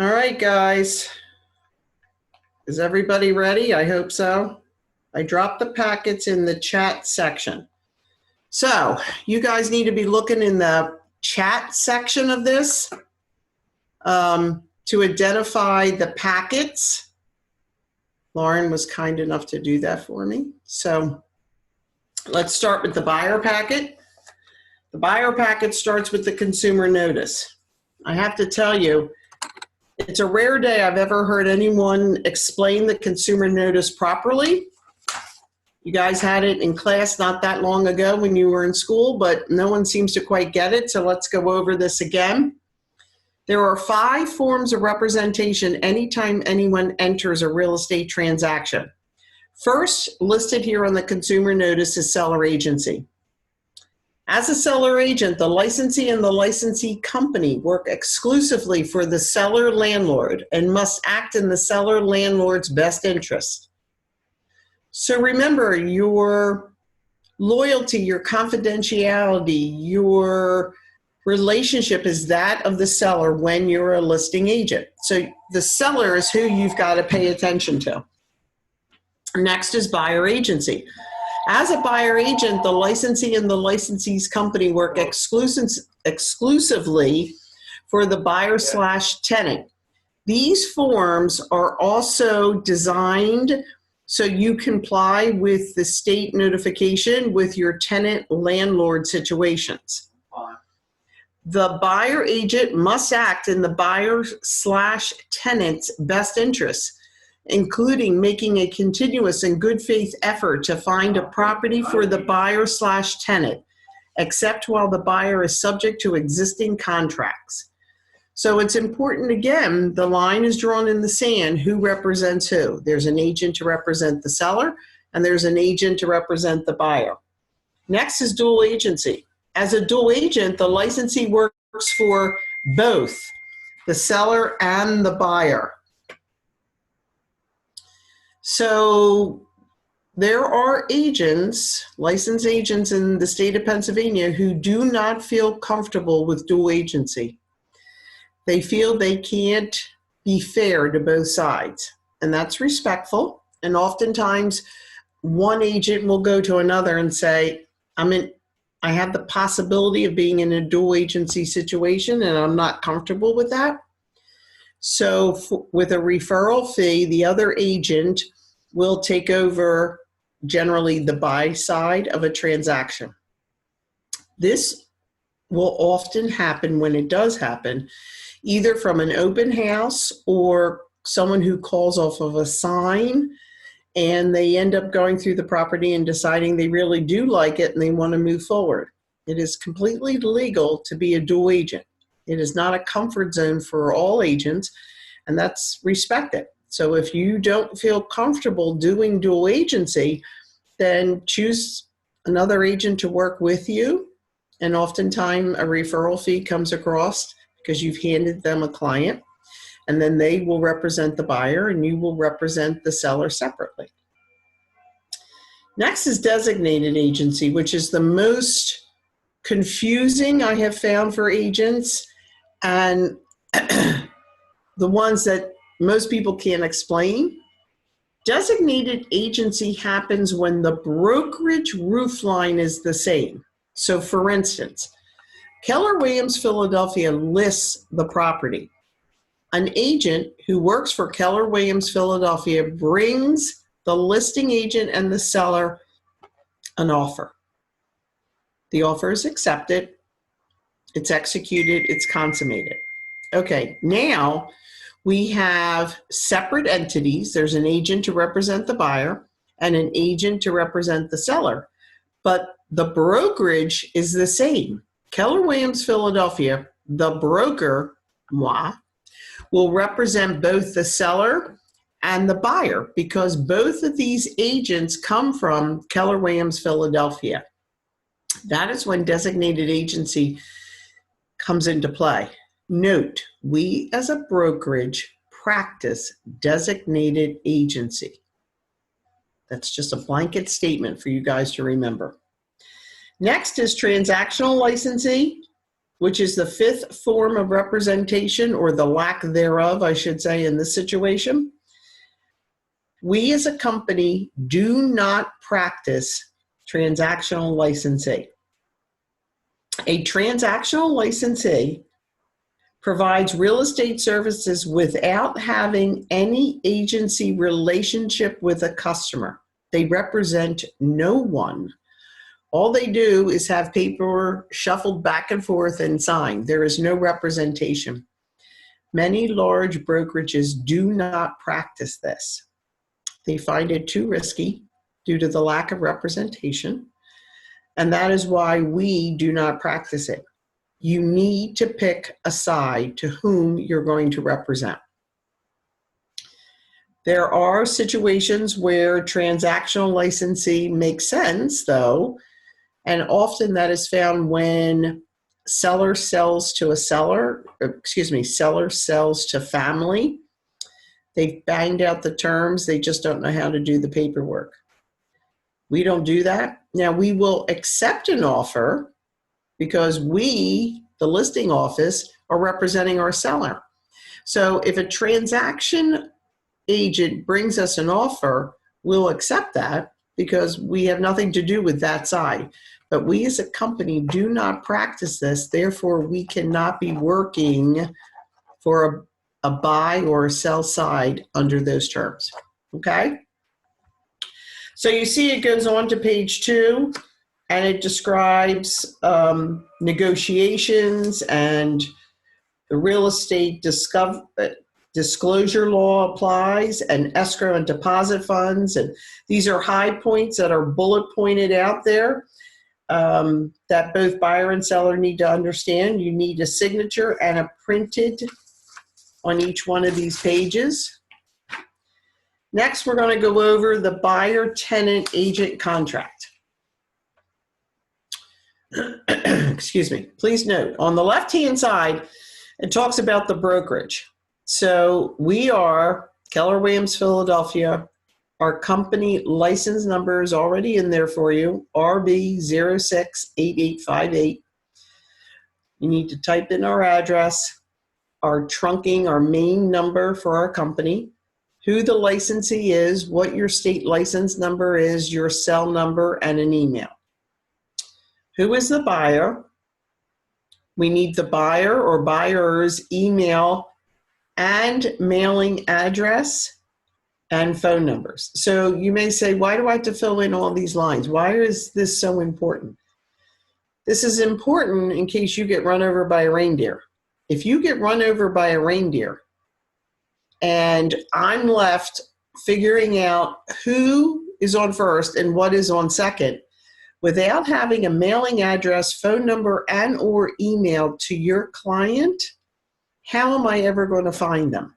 All right, guys. Is everybody ready? I hope so. I dropped the packets in the chat section. So you guys need to be looking in the chat section of this to identify the packets. Lauren was kind enough to do that for me. So let's start with the buyer packet. The buyer packet starts with the consumer notice. I have to tell you, it's a rare day I've ever heard anyone explain the consumer notice properly. You guys had it in class not that long ago when you were in school, but no one seems to quite get it, so let's go over this again. There are 5 forms of representation anytime anyone enters a real estate transaction. First, listed here on the consumer notice is seller agency. As a seller agent, the licensee and the licensee company work exclusively for the seller landlord and must act in the seller landlord's best interest. So remember, your loyalty, your confidentiality, your relationship is that of the seller when you're a listing agent. So the seller is who you've got to pay attention to. Next is buyer agency. As a buyer agent, the licensee and the licensee's company work exclusively for the buyer/tenant. These forms are also designed so you comply with the state notification with your tenant-landlord situations. The buyer agent must act in the buyer/tenant's best interests, including making a continuous and good faith effort to find a property for the buyer/tenant, except while the buyer is subject to existing contracts. So it's important, again, the line is drawn in the sand. Who represents who? There's an agent to represent the seller, and there's an agent to represent the buyer. Next is dual agency. As a dual agent, the licensee works for both the seller and the buyer. So there are agents, licensed agents in the state of Pennsylvania who do not feel comfortable with dual agency. They feel they can't be fair to both sides, and that's respectful. And oftentimes one agent will go to another and say, I have the possibility of being in a dual agency situation and I'm not comfortable with that. So with a referral fee, the other agent will take over generally the buy side of a transaction. This will often happen, when it does happen, either from an open house or someone who calls off of a sign, and they end up going through the property and deciding they really do like it and they want to move forward. It is completely legal to be a dual agent. It is not a comfort zone for all agents, and that's respected. So if you don't feel comfortable doing dual agency, then choose another agent to work with you. And oftentimes a referral fee comes across because you've handed them a client, and then they will represent the buyer and you will represent the seller separately. Next is designated agency, which is the most confusing I have found for agents, and the ones that most people can't explain. Designated agency happens when the brokerage roofline is the same. So for instance, Keller Williams Philadelphia lists the property. An agent who works for Keller Williams Philadelphia brings the listing agent and the seller an offer. The offer is accepted, it's executed, it's consummated. Okay, now we have separate entities. There's an agent to represent the buyer and an agent to represent the seller, but the brokerage is the same. Keller Williams Philadelphia, the broker, moi, will represent both the seller and the buyer because both of these agents come from Keller Williams Philadelphia. That is when designated agency comes into play. Note, we as a brokerage practice designated agency. That's just a blanket statement for you guys to remember. Next is transactional licensee. which is the fifth form of representation, or the lack thereof, I should say, in this situation. We as a company do not practice transactional licensee. A transactional licensee provides real estate services without having any agency relationship with a customer. They represent no one. All they do is have paper shuffled back and forth and signed. There is no representation. Many large brokerages do not practice this. They find it too risky due to the lack of representation, and that is why we do not practice it. You need to pick a side to whom you're going to represent. There are situations where transactional licensee makes sense, though, and often that is found when seller sells to a seller, seller sells to family. They've banged out the terms, they just don't know how to do the paperwork. We don't do that. Now, we will accept an offer because we, the listing office, are representing our seller. So if a transaction agent brings us an offer, we'll accept that because we have nothing to do with that side. But we as a company do not practice this, therefore we cannot be working for a buy or a sell side under those terms, okay? So you see it goes on to page 2, and it describes negotiations and the real estate disclosure law applies, and escrow and deposit funds. And these are high points that are bullet pointed out there that both buyer and seller need to understand. You need a signature and a printed on each one of these pages. Next, we're going to go over the buyer-tenant agent contract. Excuse me. Please note, on the left-hand side, it talks about the brokerage. So we are Keller Williams, Philadelphia. Our company license number is already in there for you, RB068858. You need to type in our address, our trunking, our main number for our company, who the licensee is, what your state license number is, your cell number, and an email. Who is the buyer? We need the buyer or buyer's email and mailing address and phone numbers. So you may say, why do I have to fill in all these lines? Why is this so important? This is important in case you get run over by a reindeer. If you get run over by a reindeer and I'm left figuring out who is on first and what is on second, without having a mailing address, phone number, and or email to your client, how am I ever going to find them?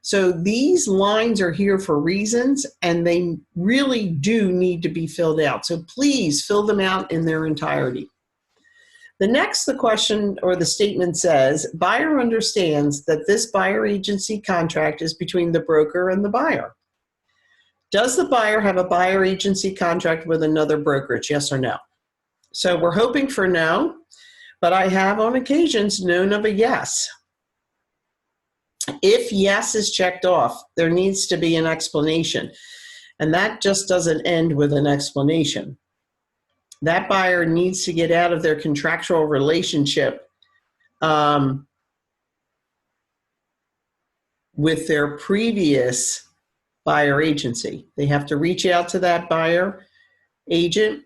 So these lines are here for reasons, and they really do need to be filled out. So please fill them out in their entirety. The question or the statement says, buyer understands that this buyer agency contract is between the broker and the buyer. Does the buyer have a buyer agency contract with another brokerage, yes or no? So we're hoping for no, but I have on occasions known of a yes. If yes is checked off, there needs to be an explanation, and that just doesn't end with an explanation. That buyer needs to get out of their contractual relationship with their previous buyer agency. They have to reach out to that buyer agent,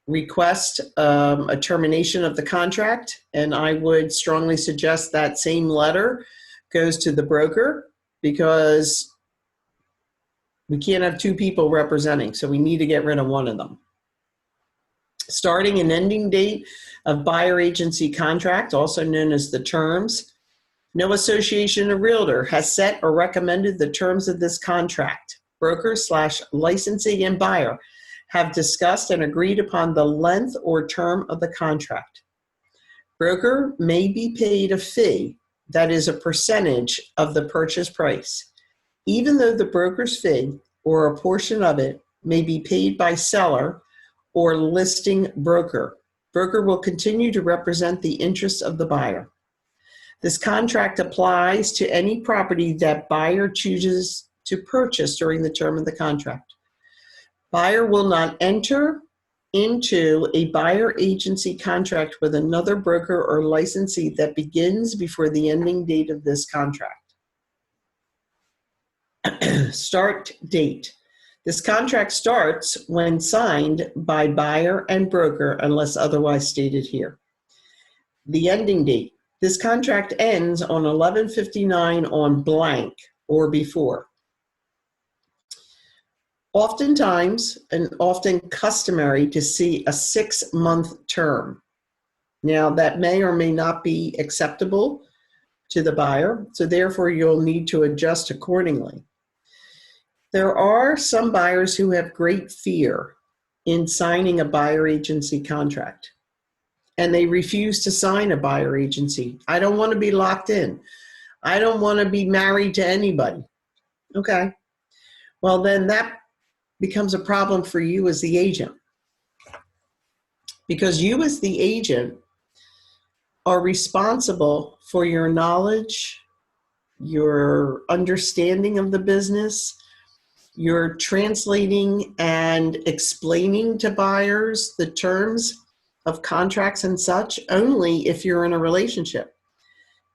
request a termination of the contract, and I would strongly suggest that same letter goes to the broker, because we can't have two people representing, so we need to get rid of one of them. Starting and ending date of buyer agency contract, also known as the terms. No association or realtor has set or recommended the terms of this contract. Broker/licensee and buyer have discussed and agreed upon the length or term of the contract. Broker may be paid a fee that is a percentage of the purchase price, even though the broker's fee or a portion of it may be paid by seller or listing broker. Broker will continue to represent the interests of the buyer. This contract applies to any property that buyer chooses to purchase during the term of the contract. Buyer will not enter into a buyer agency contract with another broker or licensee that begins before the ending date of this contract. Start date. This contract starts when signed by buyer and broker unless otherwise stated here. The ending date. This contract ends on 11/59 on blank or before. Oftentimes, and often customary to see a 6-month term. Now, that may or may not be acceptable to the buyer, so therefore you'll need to adjust accordingly. There are some buyers who have great fear in signing a buyer agency contract, and they refuse to sign a buyer agency. I don't want to be locked in. I don't want to be married to anybody. Okay. Well, then that becomes a problem for you as the agent, because you as the agent are responsible for your knowledge, your understanding of the business. You're translating and explaining to buyers the terms of contracts and such only if you're in a relationship.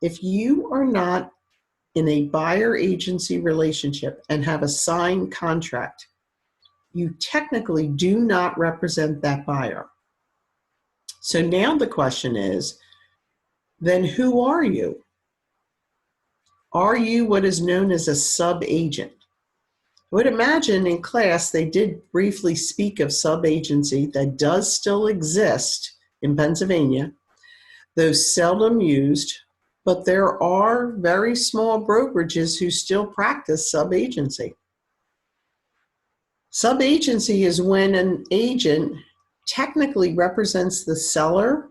If you are not in a buyer agency relationship and have a signed contract, you technically do not represent that buyer. So now the question is, then who are you? Are you what is known as a sub-agent? I would imagine in class they did briefly speak of sub-agency that does still exist in Pennsylvania, though seldom used, but there are very small brokerages who still practice sub-agency. Sub-agency is when an agent technically represents the seller,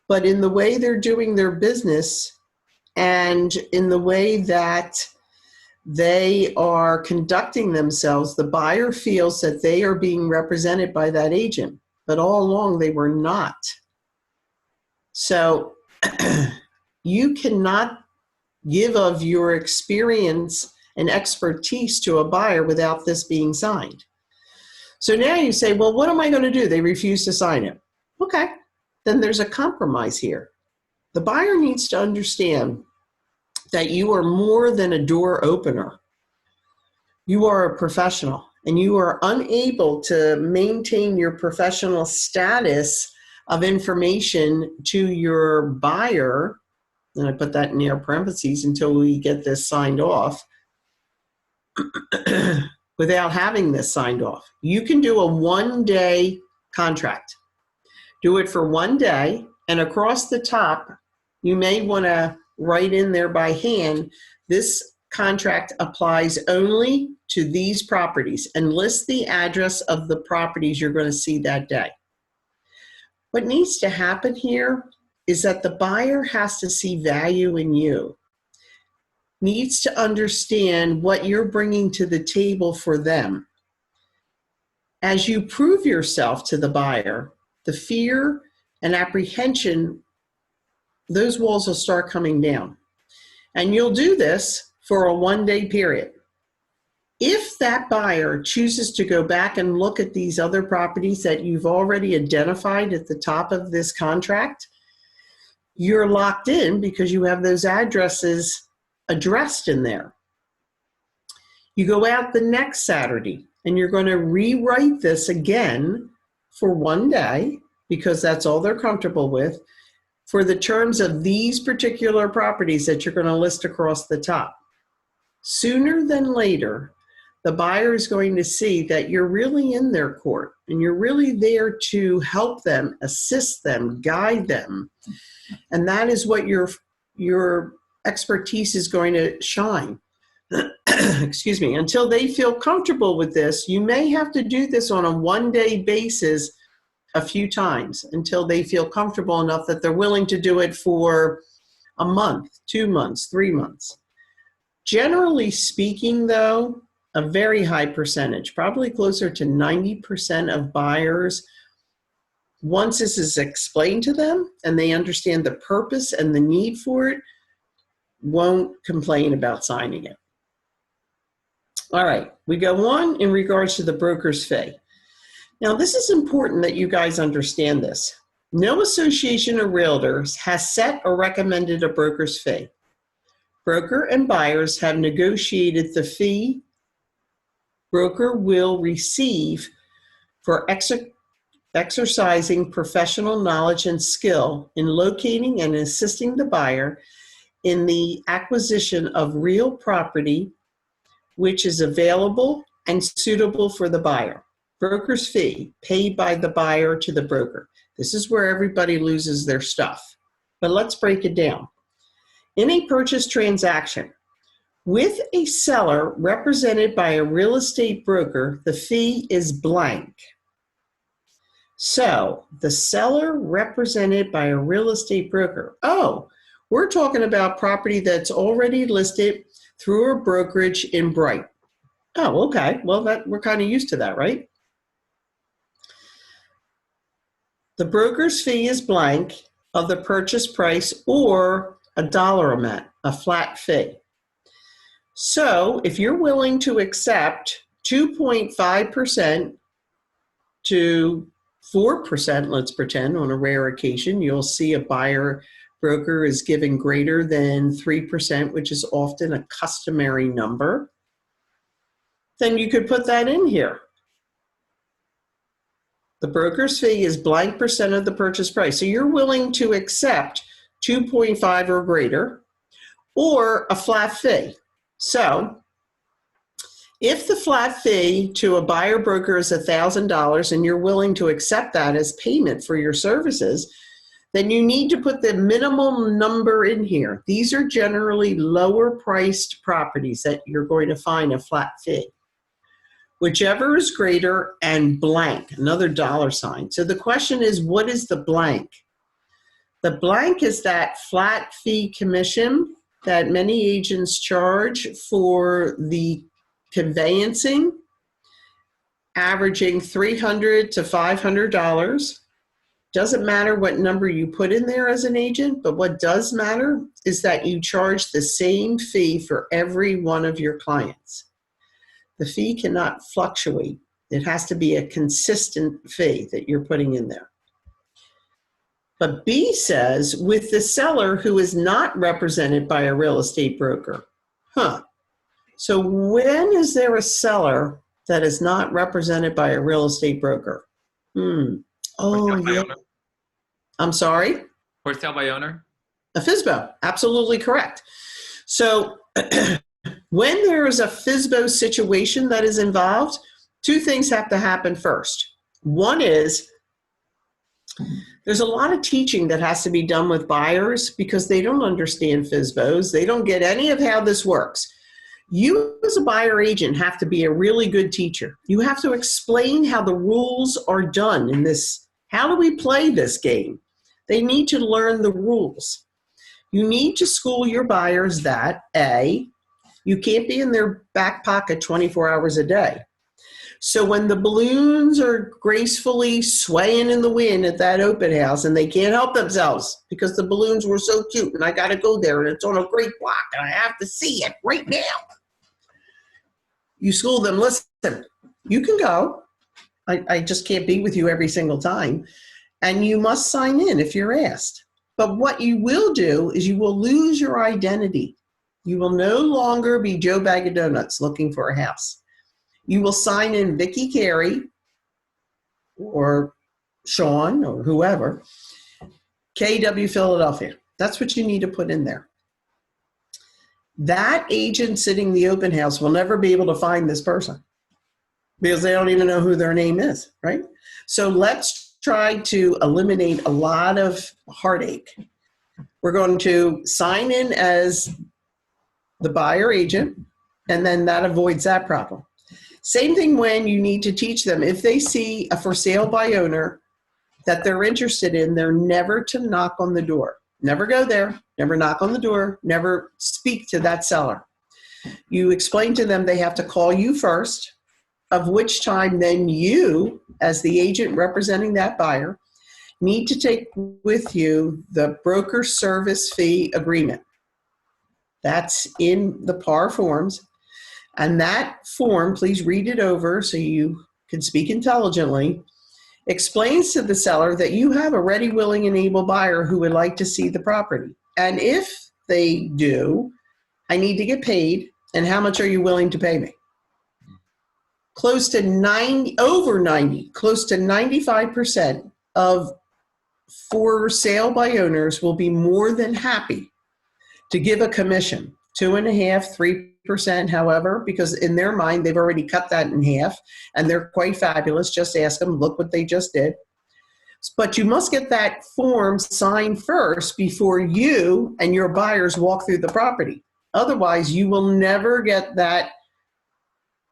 but in the way they're doing their business and in the way that they are conducting themselves, the buyer feels that they are being represented by that agent, but all along they were not. So you cannot give of your experience and expertise to a buyer without this being signed. So now you say, well, what am I going to do? They refuse to sign it. Okay, then there's a compromise here. The buyer needs to understand that you are more than a door opener. You are a professional, and you are unable to maintain your professional status of information to your buyer, and I put that in air parentheses until we get this signed off, without having this signed off. You can do a 1-day contract. Do it for 1 day, and across the top, you may want to write in there by hand, this contract applies only to these properties, and list the address of the properties you're going to see that day. What needs to happen here is that the buyer has to see value in you, needs to understand what you're bringing to the table for them. As you prove yourself to the buyer, the fear and apprehension, those walls will start coming down. And you'll do this for a 1-day period. If that buyer chooses to go back and look at these other properties that you've already identified at the top of this contract, you're locked in because you have those addresses addressed in there. You go out the next Saturday and you're going to rewrite this again for 1 day, because that's all they're comfortable with, for the terms of these particular properties that you're going to list across the top. Sooner than later, the buyer is going to see that you're really in their court and you're really there to help them, assist them, guide them. And that is what your expertise is going to shine. Excuse me. Until they feel comfortable with this, you may have to do this on a 1-day basis a few times until they feel comfortable enough that they're willing to do it for a month, 2 months, 3 months. Generally speaking, though, a very high percentage, probably closer to 90% of buyers once this is explained to them and they understand the purpose and the need for it, won't complain about signing it. All right, we go on in regards to the broker's fee. Now, this is important that you guys understand this. No association of realtors has set or recommended a broker's fee. Broker and buyers have negotiated the fee broker will receive for exercising professional knowledge and skill in locating and assisting the buyer in the acquisition of real property which is available and suitable for the buyer. Broker's fee paid by the buyer to the broker. This is where everybody loses their stuff. But let's break it down. In a purchase transaction, with a seller represented by a real estate broker, the fee is blank. So, the seller represented by a real estate broker. Oh, we're talking about property that's already listed through a brokerage in Bright. Oh, okay. Well, we're kind of used to that, right? The broker's fee is blank of the purchase price or a dollar amount, a flat fee. So if you're willing to accept 2.5% to 4%, let's pretend, on a rare occasion, you'll see a buyer broker is giving greater than 3%, which is often a customary number, then you could put that in here. The broker's fee is blank percent of the purchase price. So you're willing to accept 2.5 or greater, or a flat fee. So if the flat fee to a buyer broker is $1,000 and you're willing to accept that as payment for your services, then you need to put the minimum number in here. These are generally lower priced properties that you're going to find a flat fee. Whichever is greater and blank, another dollar sign. So the question is, what is the blank? The blank is that flat fee commission that many agents charge for the conveyancing, averaging $300 to $500. Doesn't matter what number you put in there as an agent, but what does matter is that you charge the same fee for every one of your clients. The fee cannot fluctuate. It has to be a consistent fee that you're putting in there. But B says, with the seller who is not represented by a real estate broker. So when is there a seller that is not represented by a real estate broker? Oh, yeah. I'm sorry? For sale by owner? A FSBO, absolutely correct. So when there is a FSBO situation that is involved, two things have to happen first. One is there's a lot of teaching that has to be done with buyers because they don't understand FSBOs. They don't get any of how this works. You as a buyer agent have to be a really good teacher. You have to explain how the rules are done in this. How do we play this game? They need to learn the rules. You need to school your buyers that, A, you can't be in their back pocket 24 hours a day. So when the balloons are gracefully swaying in the wind at that open house and they can't help themselves because the balloons were so cute and I got to go there and it's on a great block and I have to see it right now. You school them, listen, you can go. I just can't be with you every single time. And you must sign in if you're asked. But what you will do is you will lose your identity. You will no longer be Joe Bag of Donuts looking for a house. You will sign in Vicki, Carey, or Sean, or whoever, KW Philadelphia. That's what you need to put in there. That agent sitting in the open house will never be able to find this person because they don't even know who their name is, right? So let's try to eliminate a lot of heartache. We're going to sign in as the buyer agent, and then that avoids that problem. Same thing when you need to teach them. If they see a for sale by owner that they're interested in, they're never to knock on the door. Never go there, never knock on the door, never speak to that seller. You explain to them they have to call you first, of which time then you, as the agent representing that buyer, need to take with you the broker service fee agreement. That's in the PAR forms. And that form, please read it over so you can speak intelligently, explains to the seller that you have a ready, willing, and able buyer who would like to see the property. And if they do, I need to get paid, and how much are you willing to pay me? Close to 95% of for sale by owners will be more than happy to give a commission, 2.5%, 3%, however, because in their mind, they've already cut that in half and they're quite fabulous. Just ask them, look what they just did. But you must get that form signed first before you and your buyers walk through the property. Otherwise, you will never get that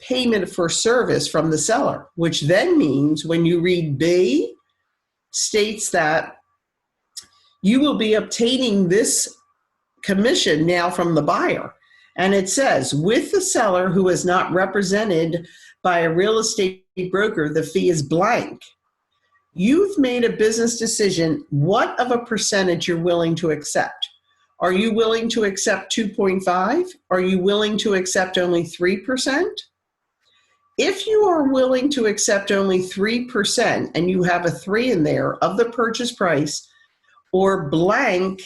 payment for service from the seller, which then means when you read B, states that you will be obtaining this commission now from the buyer. And it says, with the seller who is not represented by a real estate broker, the fee is blank. You've made a business decision. What of a percentage you're willing to accept? Are you willing to accept 2.5? Are you willing to accept only 3%? If you are willing to accept only 3% and you have a 3 in there of the purchase price, or blank,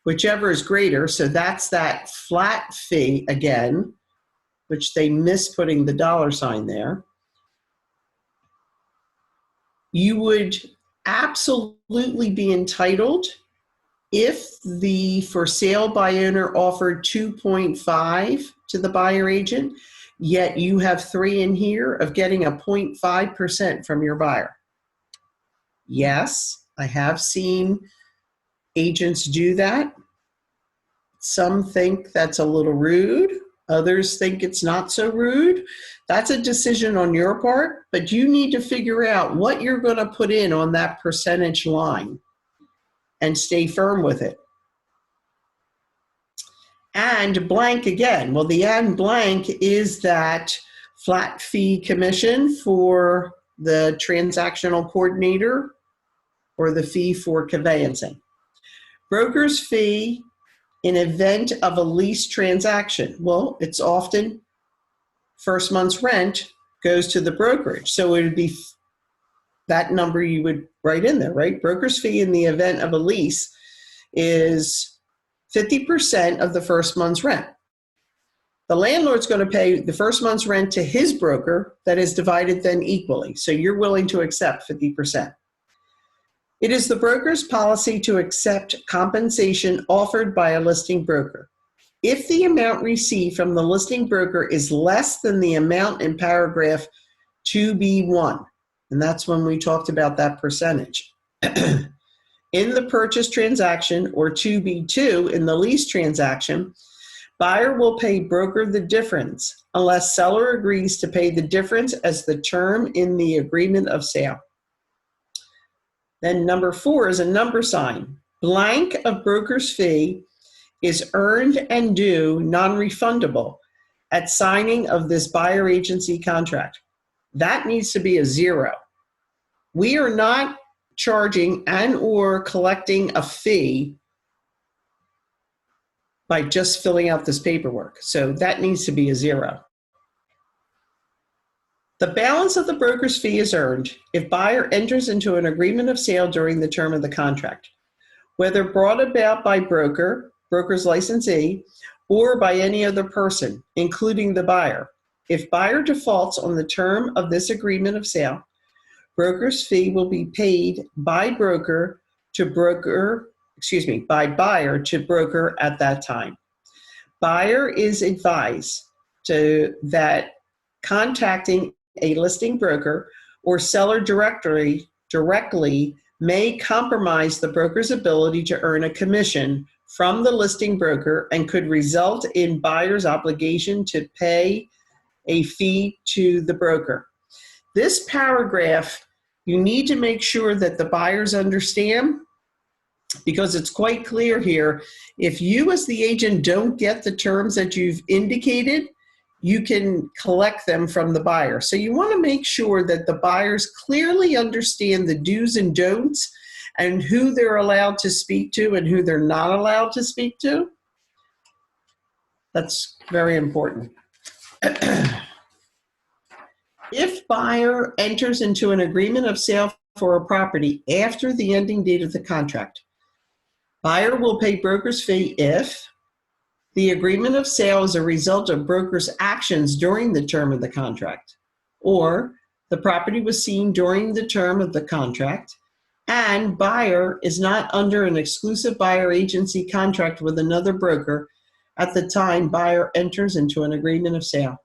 whichever is greater, so that's that flat fee again, which they miss putting the $ there, you would absolutely be entitled if the for sale by owner offered 2.5 to the buyer agent, yet you have 3 in here, of getting a 0.5% from your buyer. Yes, I have seen agents do that. Some think that's a little rude. Others think it's not so rude. That's a decision on your part, but you need to figure out what you're going to put in on that percentage line and stay firm with it. And blank again. Well, the and blank is that flat fee commission for the transactional coordinator or the fee for conveyancing. Broker's fee in event of a lease transaction. Well, it's often first month's rent goes to the brokerage. So it would be that number you would write in there, right? Broker's fee in the event of a lease is 50% of the first month's rent. The landlord's going to pay the first month's rent to his broker, that is divided then equally. So you're willing to accept 50%. It is the broker's policy to accept compensation offered by a listing broker. If the amount received from the listing broker is less than the amount in paragraph 2B1, and that's when we talked about that percentage. In the purchase transaction, or 2B2 in the lease transaction, buyer will pay broker the difference unless seller agrees to pay the difference as the term in the agreement of sale. Then number 4 is a number sign. Blank of broker's fee is earned and due, non-refundable, at signing of this buyer agency contract. That needs to be a 0. We are not charging and or collecting a fee by just filling out this paperwork. So that needs to be a 0. The balance of the broker's fee is earned if buyer enters into an agreement of sale during the term of the contract, whether brought about by broker, broker's licensee, or by any other person, including the buyer. If buyer defaults on the term of this agreement of sale, broker's fee will be paid by buyer to broker at that time. Buyer is advised that contacting a listing broker or seller directly may compromise the broker's ability to earn a commission from the listing broker and could result in buyer's obligation to pay a fee to the broker. This paragraph, you need to make sure that the buyers understand, because it's quite clear here. If you as the agent don't get the terms that you've indicated, you can collect them from the buyer. So you want to make sure that the buyers clearly understand the do's and don'ts and who they're allowed to speak to and who they're not allowed to speak to. That's very important. If buyer enters into an agreement of sale for a property after the ending date of the contract, buyer will pay broker's fee if the agreement of sale is a result of broker's actions during the term of the contract, or the property was seen during the term of the contract, and buyer is not under an exclusive buyer agency contract with another broker at the time buyer enters into an agreement of sale.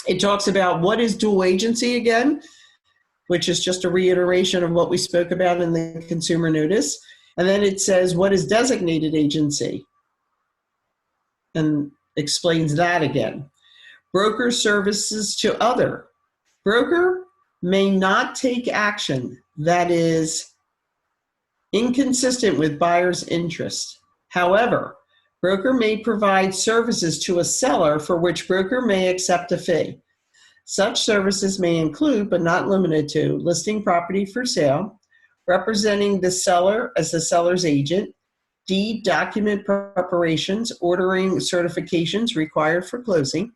It talks about what is dual agency again, which is just a reiteration of what we spoke about in the consumer notice. And then it says what is designated agency, and explains that again. Broker services to other. Broker may not take action that is inconsistent with buyer's interest. However, broker may provide services to a seller for which broker may accept a fee. Such services may include, but not limited to, listing property for sale, representing the seller as the seller's agent, deed document preparations, ordering certifications required for closing,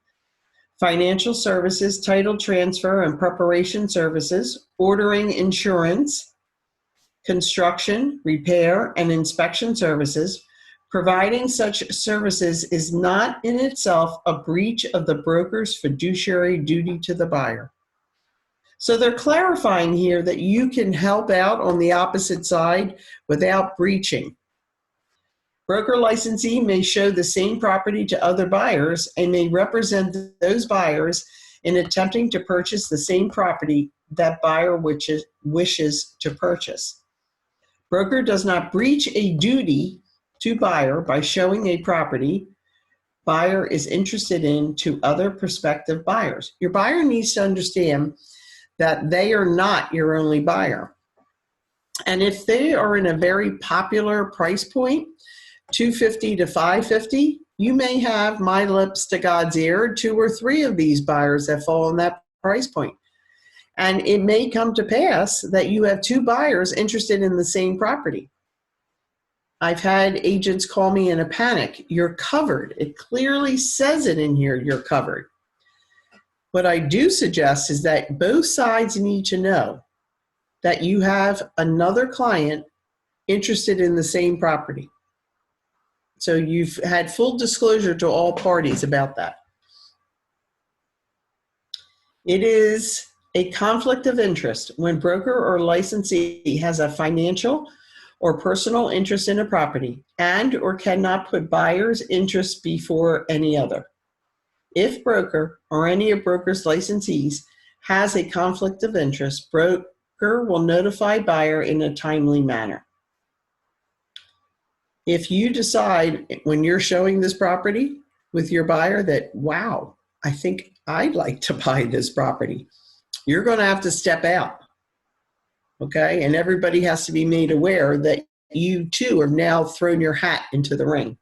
financial services, title transfer and preparation services, ordering insurance, construction, repair, and inspection services. Providing such services is not in itself a breach of the broker's fiduciary duty to the buyer. So they're clarifying here that you can help out on the opposite side without breaching. Broker licensee may show the same property to other buyers and may represent those buyers in attempting to purchase the same property that buyer wishes to purchase. Broker does not breach a duty to buyer by showing a property buyer is interested in to other prospective buyers. Your buyer needs to understand that they are not your only buyer. And if they are in a very popular price point, $250 to $550, you may have my lips to God's ear, 2 or 3 of these buyers that fall in that price point. And it may come to pass that you have 2 buyers interested in the same property. I've had agents call me in a panic. You're covered. It clearly says it in here, you're covered. What I do suggest is that both sides need to know that you have another client interested in the same property. So you've had full disclosure to all parties about that. It is a conflict of interest when broker or licensee has a financial or personal interest in a property and or cannot put buyer's interest before any other. If broker or any of broker's licensees has a conflict of interest, broker will notify buyer in a timely manner. If you decide when you're showing this property with your buyer that, wow, I think I'd like to buy this property, you're going to have to step out, okay? And everybody has to be made aware that you too have now thrown your hat into the ring.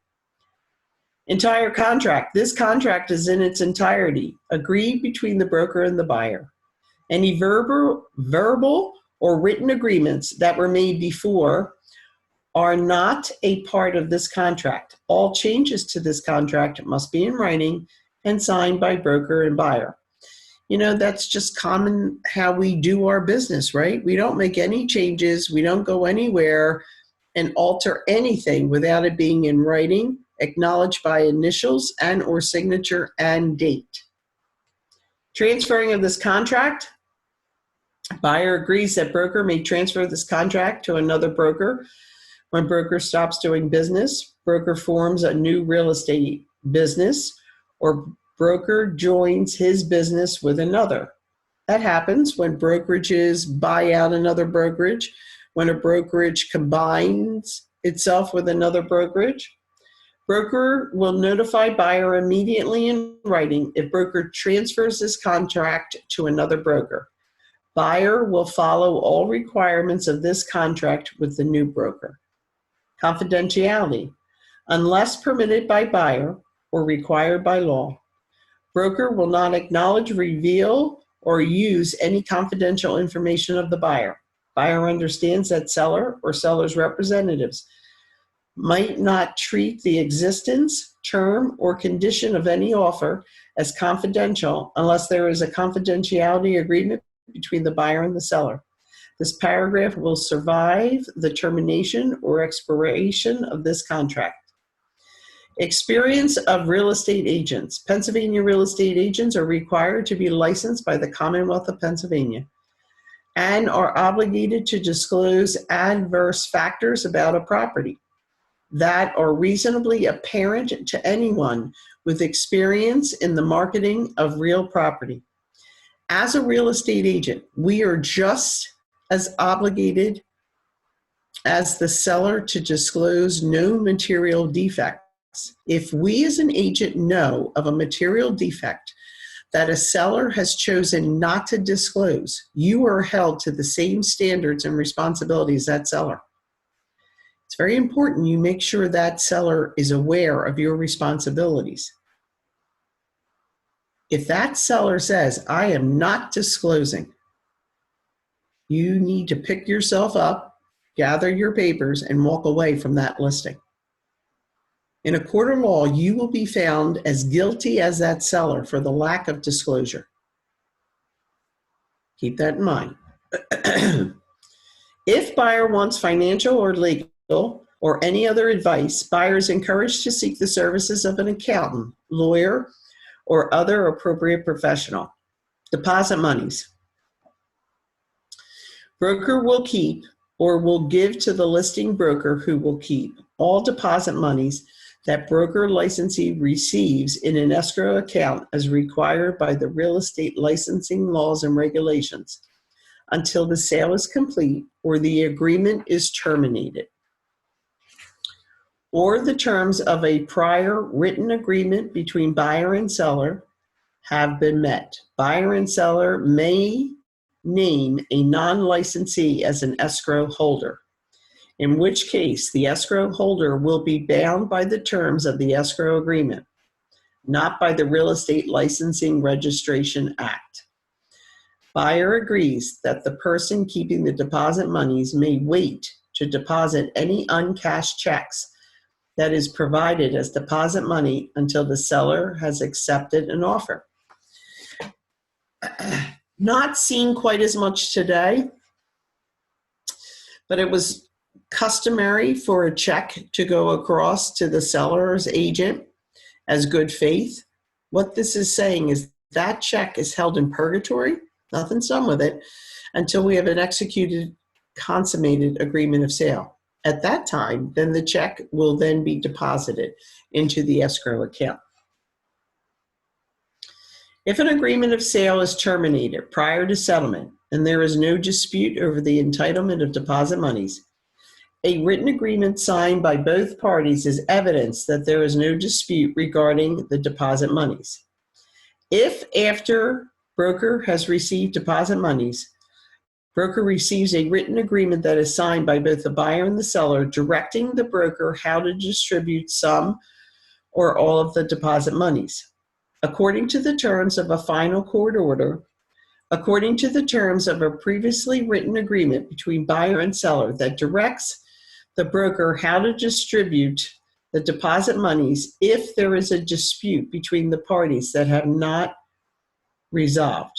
Entire contract. This contract is in its entirety agreed between the broker and the buyer. Any verbal or written agreements that were made before are not a part of this contract. All changes to this contract must be in writing and signed by broker and buyer. You know, that's just common how we do our business, right? We don't make any changes. We don't go anywhere and alter anything without it being in writing, acknowledged by initials and or signature and date. Transferring of this contract. Buyer agrees that broker may transfer this contract to another broker. When broker stops doing business, broker forms a new real estate business, or broker joins his business with another. That happens when brokerages buy out another brokerage, when a brokerage combines itself with another brokerage. Broker will notify buyer immediately in writing if broker transfers this contract to another broker. Buyer will follow all requirements of this contract with the new broker. Confidentiality. Unless permitted by buyer or required by law, broker will not acknowledge, reveal, or use any confidential information of the buyer. Buyer understands that seller or seller's representatives might not treat the existence, term, or condition of any offer as confidential unless there is a confidentiality agreement between the buyer and the seller. This paragraph will survive the termination or expiration of this contract. Experience of real estate agents. Pennsylvania real estate agents are required to be licensed by the Commonwealth of Pennsylvania and are obligated to disclose adverse factors about a property that are reasonably apparent to anyone with experience in the marketing of real property. As a real estate agent, we are just as obligated as the seller to disclose no material defects. If we as an agent know of a material defect that a seller has chosen not to disclose, you are held to the same standards and responsibilities as that seller. It's very important you make sure that seller is aware of your responsibilities. If that seller says, I am not disclosing, you need to pick yourself up, gather your papers, and walk away from that listing. In a court of law, you will be found as guilty as that seller for the lack of disclosure. Keep that in mind. If buyer wants financial or legal or any other advice, buyer is encouraged to seek the services of an accountant, lawyer, or other appropriate professional. Deposit monies. Broker will keep or will give to the listing broker who will keep all deposit monies that broker licensee receives in an escrow account as required by the real estate licensing laws and regulations until the sale is complete or the agreement is terminated, or the terms of a prior written agreement between buyer and seller have been met. Buyer and seller may name a non-licensee as an escrow holder, in which case the escrow holder will be bound by the terms of the escrow agreement, not by the Real Estate Licensing Registration Act. Buyer agrees that the person keeping the deposit monies may wait to deposit any uncashed checks that is provided as deposit money until the seller has accepted an offer. Not seen quite as much today, but it was customary for a check to go across to the seller's agent as good faith. What this is saying is that check is held in purgatory, nothing's done with it, until we have an executed, consummated agreement of sale. At that time, then the check will then be deposited into the escrow account. If an agreement of sale is terminated prior to settlement and there is no dispute over the entitlement of deposit monies, a written agreement signed by both parties is evidence that there is no dispute regarding the deposit monies. If after broker has received deposit monies, broker receives a written agreement that is signed by both the buyer and the seller directing the broker how to distribute some or all of the deposit monies, according to the terms of a final court order, according to the terms of a previously written agreement between buyer and seller that directs the broker how to distribute the deposit monies if there is a dispute between the parties that have not resolved.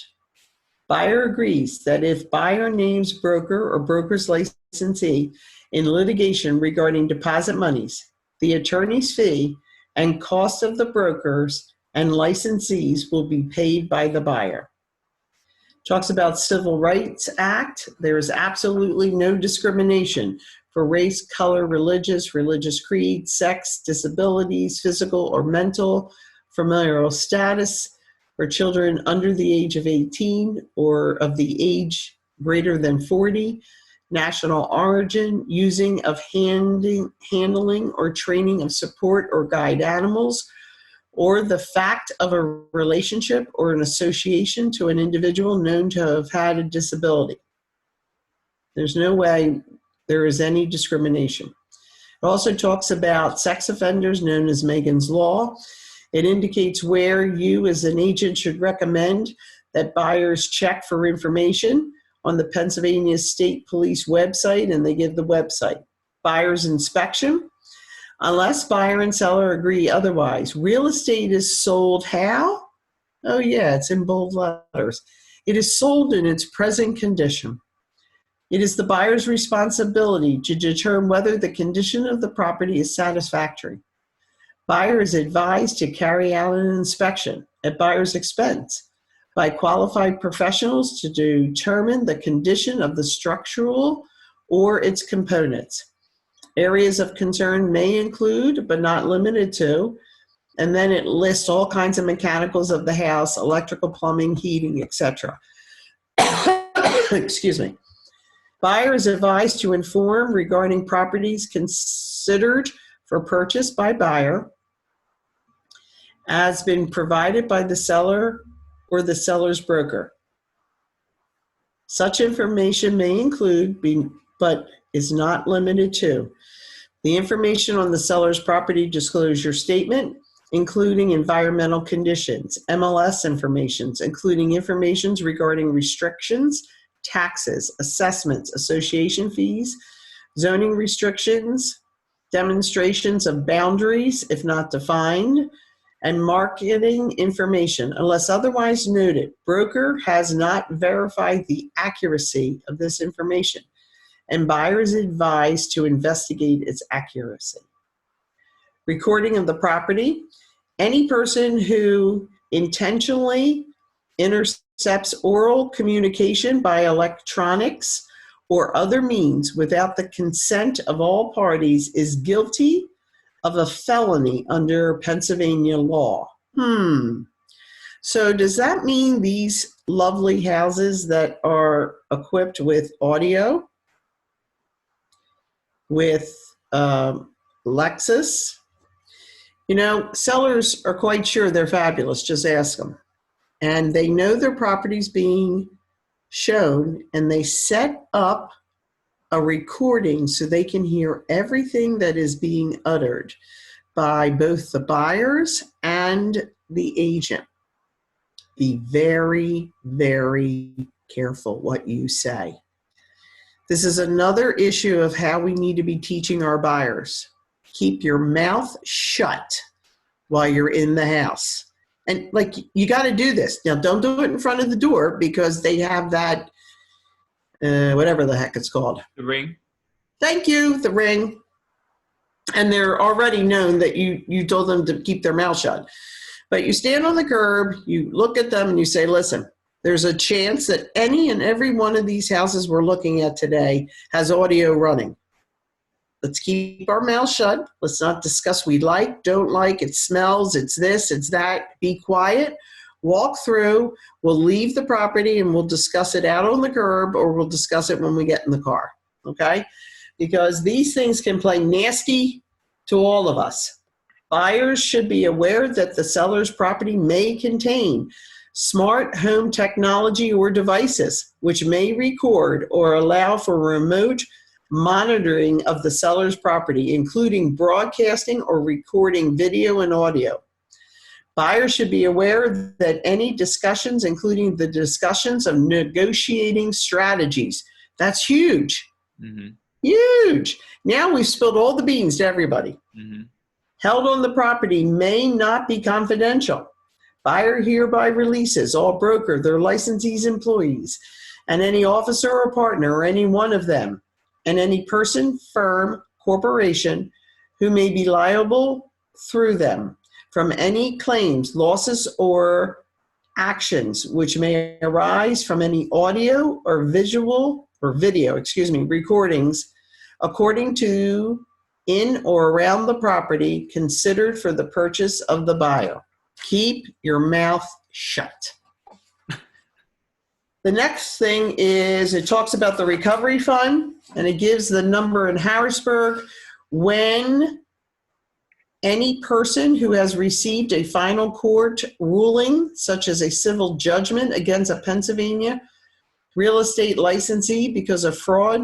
Buyer agrees that if buyer names broker or broker's licensee in litigation regarding deposit monies, the attorney's fee and cost of the brokers and licensees will be paid by the buyer. Talks about Civil Rights Act. There is absolutely no discrimination for race, color, religious creed, sex, disabilities, physical or mental, familial status, for children under the age of 18 or of the age greater than 40, national origin, using of handling or training of support or guide animals, or the fact of a relationship or an association to an individual known to have had a disability. There's no way there is any discrimination. It also talks about sex offenders, known as Megan's Law. It indicates where you as an agent should recommend that buyers check for information on the Pennsylvania State Police website, and they give the website. Buyer's inspection. Unless buyer and seller agree otherwise, real estate is sold how? Oh yeah, it's in bold letters. It is sold in its present condition. It is the buyer's responsibility to determine whether the condition of the property is satisfactory. Buyer is advised to carry out an inspection at buyer's expense by qualified professionals to determine the condition of the structural or its components. Areas of concern may include, but not limited to, and then it lists all kinds of mechanicals of the house, electrical, plumbing, heating, etc. Excuse me. Buyer is advised to inform regarding properties considered for purchase by buyer as been provided by the seller or the seller's broker. Such information may include, but is not limited to, the information on the seller's property disclosure statement, including environmental conditions, MLS information, including information regarding restrictions, taxes, assessments, association fees, zoning restrictions, demonstrations of boundaries, if not defined, and marketing information. Unless otherwise noted, broker has not verified the accuracy of this information, and buyer is advised to investigate its accuracy. Recording of the property. Any person who intentionally intercepts oral communication by electronics or other means without the consent of all parties is guilty of a felony under Pennsylvania law. So does that mean these lovely houses that are equipped with audio, with Lexus, sellers are quite sure they're fabulous, just ask them. And they know their property's being shown, and they set up a recording so they can hear everything that is being uttered by both the buyers and the agent. Be very, very careful what you say. This is another issue of how we need to be teaching our buyers. Keep your mouth shut while you're in the house. And you got to do this. Now, don't do it in front of the door because they have that, whatever the heck it's called. The ring. Thank you, the ring. And they're already known that you told them to keep their mouth shut. But you stand on the curb, you look at them and you say, listen, there's a chance that any and every one of these houses we're looking at today has audio running. Let's keep our mouth shut. Let's not discuss we like, don't like, it smells, it's this, it's that. Be quiet, walk through, we'll leave the property and we'll discuss it out on the curb, or we'll discuss it when we get in the car, okay? Because these things can play nasty to all of us. Buyers should be aware that the seller's property may contain smart home technology or devices which may record or allow for remote monitoring of the seller's property, including broadcasting or recording video and audio. Buyers should be aware that any discussions, including the discussions of negotiating strategies, that's huge. Mm-hmm. Huge. Now we've spilled all the beans to everybody. Mm-hmm. Held on the property may not be confidential. Buyer hereby releases all broker, their licensees, employees, and any officer or partner or any one of them, and any person, firm, corporation who may be liable through them from any claims, losses, or actions which may arise from any audio or video recordings according to in or around the property considered for the purchase of the buyer. Keep your mouth shut. The next thing is it talks about the recovery fund, and it gives the number in Harrisburg when any person who has received a final court ruling, such as a civil judgment against a Pennsylvania real estate licensee because of fraud,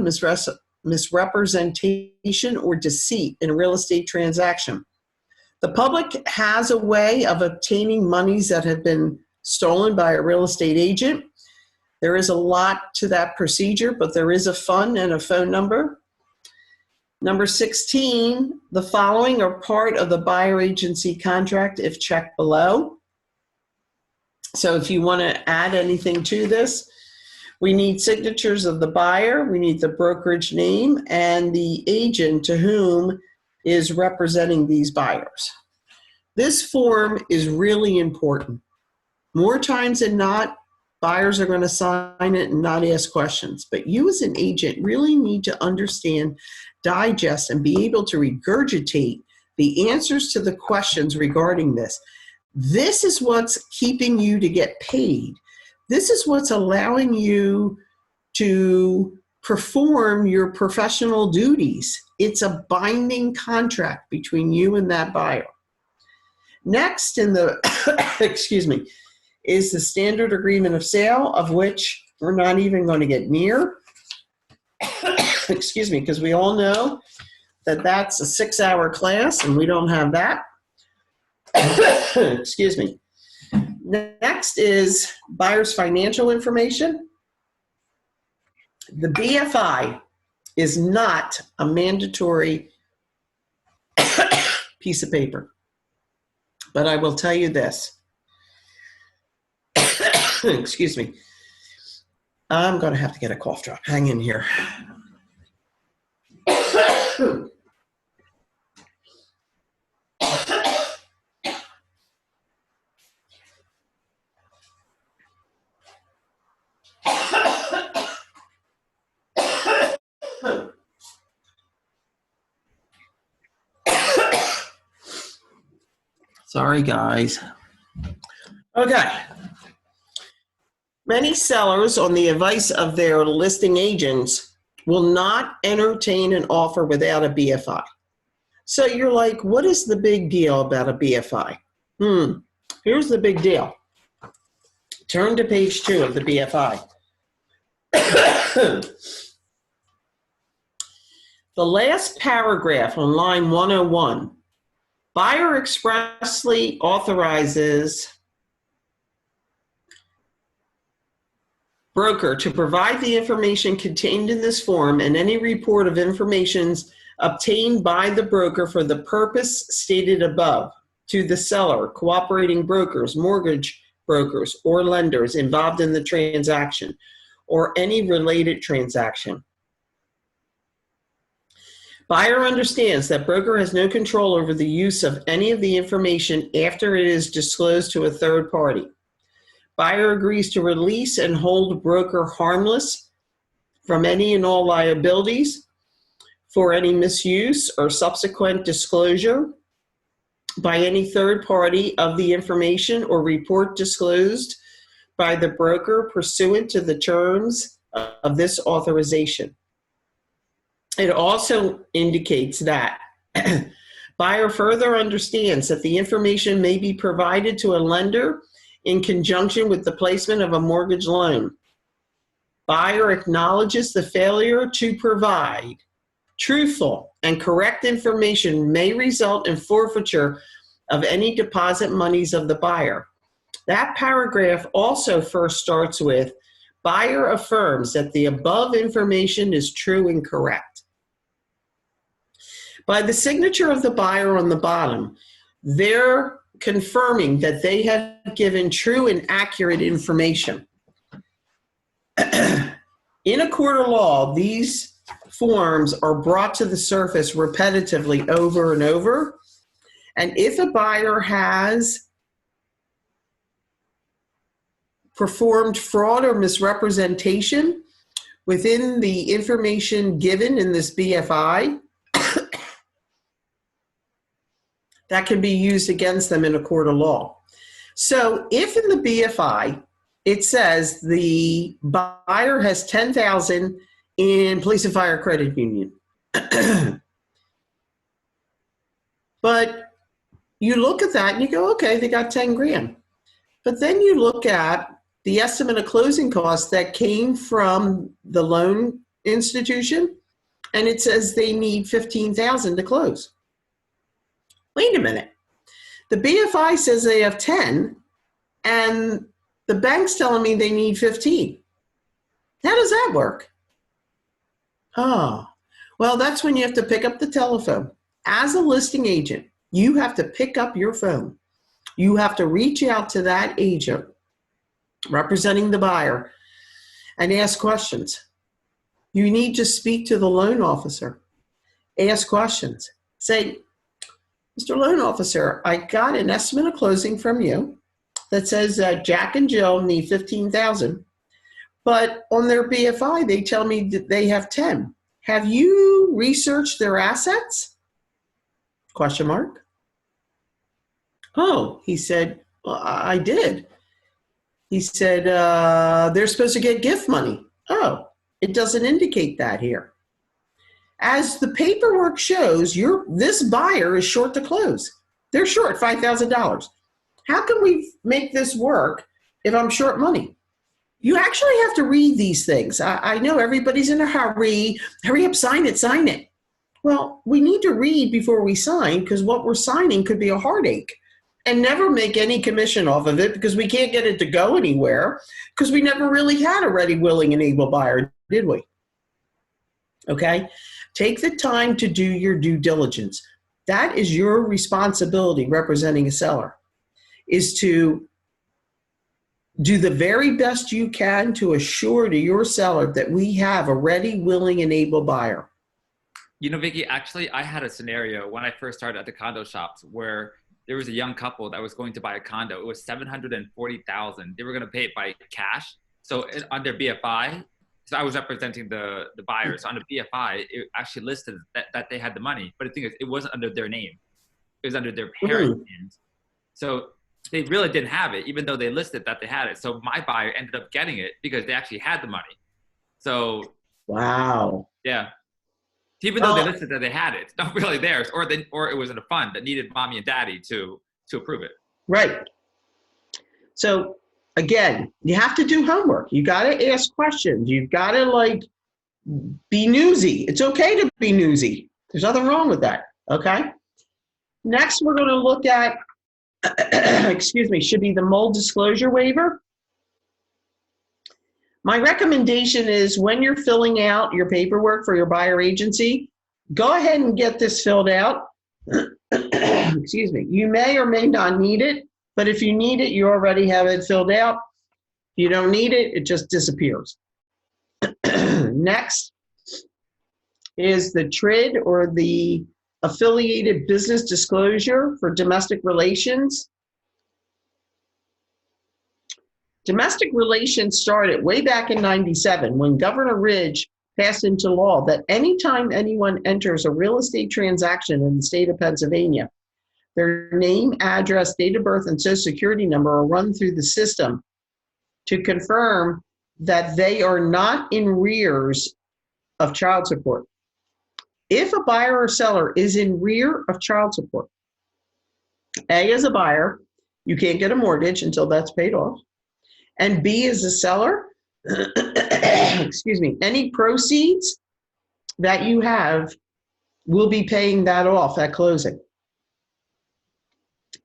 misrepresentation, or deceit in a real estate transaction. The public has a way of obtaining monies that have been stolen by a real estate agent. There is a lot to that procedure, but there is a fund and a phone number. Number 16, the following are part of the buyer agency contract if checked below. So if you want to add anything to this, we need signatures of the buyer, we need the brokerage name, and the agent to whom is representing these buyers. This form is really important. More times than not, buyers are going to sign it and not ask questions. But you as an agent really need to understand, digest, and be able to regurgitate the answers to the questions regarding this. This is what's keeping you to get paid. This is what's allowing you to perform your professional duties. It's a binding contract between you and that buyer. Next in the, excuse me, is the standard agreement of sale, of which we're not even going to get near. Excuse me, because we all know that that's a 6-hour class and we don't have that. Excuse me. Next is buyer's financial information. The BFI is not a mandatory piece of paper. But I will tell you this. Excuse me. I'm going to have to get a cough drop. Hang in here. Sorry, guys. Okay. Many sellers, on the advice of their listing agents, will not entertain an offer without a BFI. So you're like, what is the big deal about a BFI? Here's the big deal. Turn to page 2 of the BFI. The last paragraph on line 101, buyer expressly authorizes broker to provide the information contained in this form and any report of information obtained by the broker for the purpose stated above to the seller, cooperating brokers, mortgage brokers, or lenders involved in the transaction or any related transaction. Buyer understands that broker has no control over the use of any of the information after it is disclosed to a third party. Buyer agrees to release and hold broker harmless from any and all liabilities for any misuse or subsequent disclosure by any third party of the information or report disclosed by the broker pursuant to the terms of this authorization. It also indicates that buyer further understands that the information may be provided to a lender in conjunction with the placement of a mortgage loan. Buyer acknowledges the failure to provide truthful and correct information may result in forfeiture of any deposit monies of the buyer. That paragraph also first starts with, buyer affirms that the above information is true and correct. By the signature of the buyer on the bottom, they're confirming that they have given true and accurate information. In a court of law, these forms are brought to the surface repetitively over and over. And if a buyer has performed fraud or misrepresentation within the information given in this BFI, that can be used against them in a court of law. So if in the BFI, it says the buyer has $10,000 in police and fire credit union, but you look at that and you go, okay, they got 10 grand. But then you look at the estimate of closing costs that came from the loan institution, and it says they need $15,000 to close. Wait a minute. The BFI says they have 10, and the bank's telling me they need 15. How does that work? Oh, well, that's when you have to pick up the telephone. As a listing agent, you have to pick up your phone. You have to reach out to that agent representing the buyer and ask questions. You need to speak to the loan officer. Ask questions. Say, Mr. Loan Officer, I got an estimate of closing from you that says Jack and Jill need 15,000, but on their BFI they tell me that they have 10. Have you researched their assets? Question mark. Oh, he said, well, I did. He said, they're supposed to get gift money. Oh, it doesn't indicate that here. As the paperwork shows, this buyer is short to close. They're short $5,000. How can we make this work if I'm short money? You actually have to read these things. I know everybody's in a hurry. Hurry up, sign it, sign it. Well, we need to read before we sign, because what we're signing could be a heartache, and never make any commission off of it because we can't get it to go anywhere because we never really had a ready, willing, and able buyer, did we? Okay? Take the time to do your due diligence. That is your responsibility representing a seller, is to do the very best you can to assure to your seller that we have a ready, willing, and able buyer. You know, Vicki, actually, I had a scenario when I first started at the condo shops where there was a young couple that was going to buy a condo. It was $740,000. They were going to pay it by cash. So on their BFI, so I was representing the buyers. On the BFI, it actually listed that they had the money. But the thing is, it wasn't under their name. It was under their parents' names. So they really didn't have it, even though they listed that they had it. So my buyer ended up getting it because they actually had the money. So wow. Yeah. Even though they listed that they had it, it's not really theirs, or it was in a fund that needed mommy and daddy to approve it. Right. So again, you have to do homework. You got to ask questions. You've got to be newsy. It's okay to be newsy. There's nothing wrong with that. Okay. Next, we're going to look at, should be the mold disclosure waiver. My recommendation is when you're filling out your paperwork for your buyer agency, go ahead and get this filled out. You may or may not need it, but if you need it, you already have it filled out. If you don't need it, it just disappears. Next is the TRID, or the affiliated business disclosure for domestic relations. Domestic relations started way back in '97 when Governor Ridge passed into law that anytime anyone enters a real estate transaction in the state of Pennsylvania, their name, address, date of birth, and social security number are run through the system to confirm that they are not in arrears of child support. If a buyer or seller is in rear of child support, A, as a buyer, you can't get a mortgage until that's paid off. And B, as a seller, any proceeds that you have will be paying that off at closing.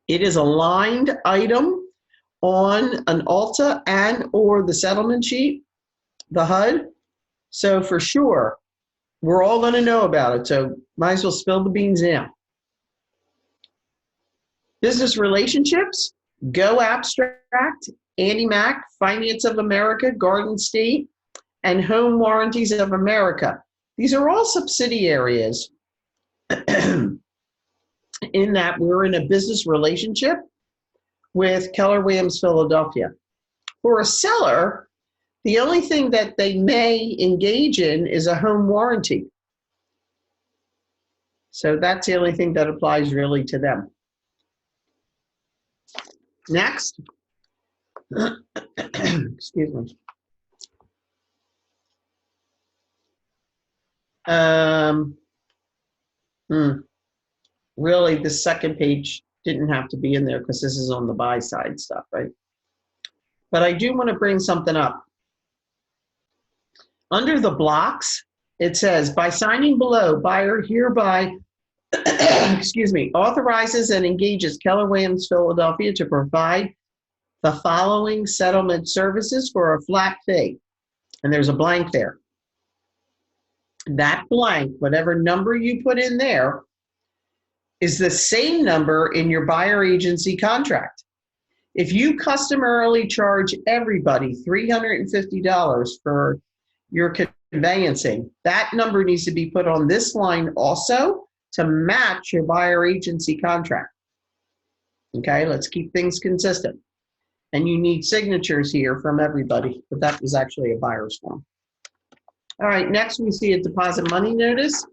It is a lined item on an ALTA and or the settlement sheet, the HUD. So for sure, we're all going to know about it. So might as well spill the beans now. Business relationships, Go Abstract, Andy Mac, Finance of America, Garden State, and Home Warranties of America. These are all subsidiaries in that we're in a business relationship with Keller Williams Philadelphia. For a seller, the only thing that they may engage in is a home warranty. So that's the only thing that applies really to them. Next. Excuse me. Really, the second page didn't have to be in there because this is on the buy side stuff, right? But I do want to bring something up. Under the blocks, it says, by signing below, buyer hereby authorizes and engages Keller Williams Philadelphia to provide the following settlement services for a flat fee. and there's a blank there. That blank, whatever number you put in there, is the same number in your buyer agency contract. If you customarily charge everybody $350 for your conveyancing, that number needs to be put on this line also to match your buyer agency contract. Okay, let's keep things consistent. And you need signatures here from everybody, but that was actually a buyer's form. All right, next we see a deposit money notice.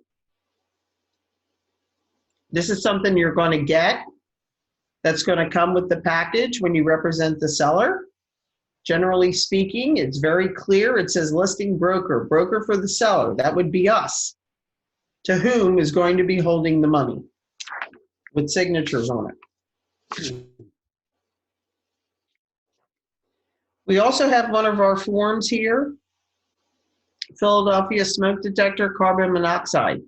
This is something you're going to get that's going to come with the package when you represent the seller. Generally speaking, it's very clear. It says listing broker, broker for the seller. That would be us, to whom is going to be holding the money with signatures on it. We also have one of our forms here, Philadelphia smoke detector, carbon monoxide.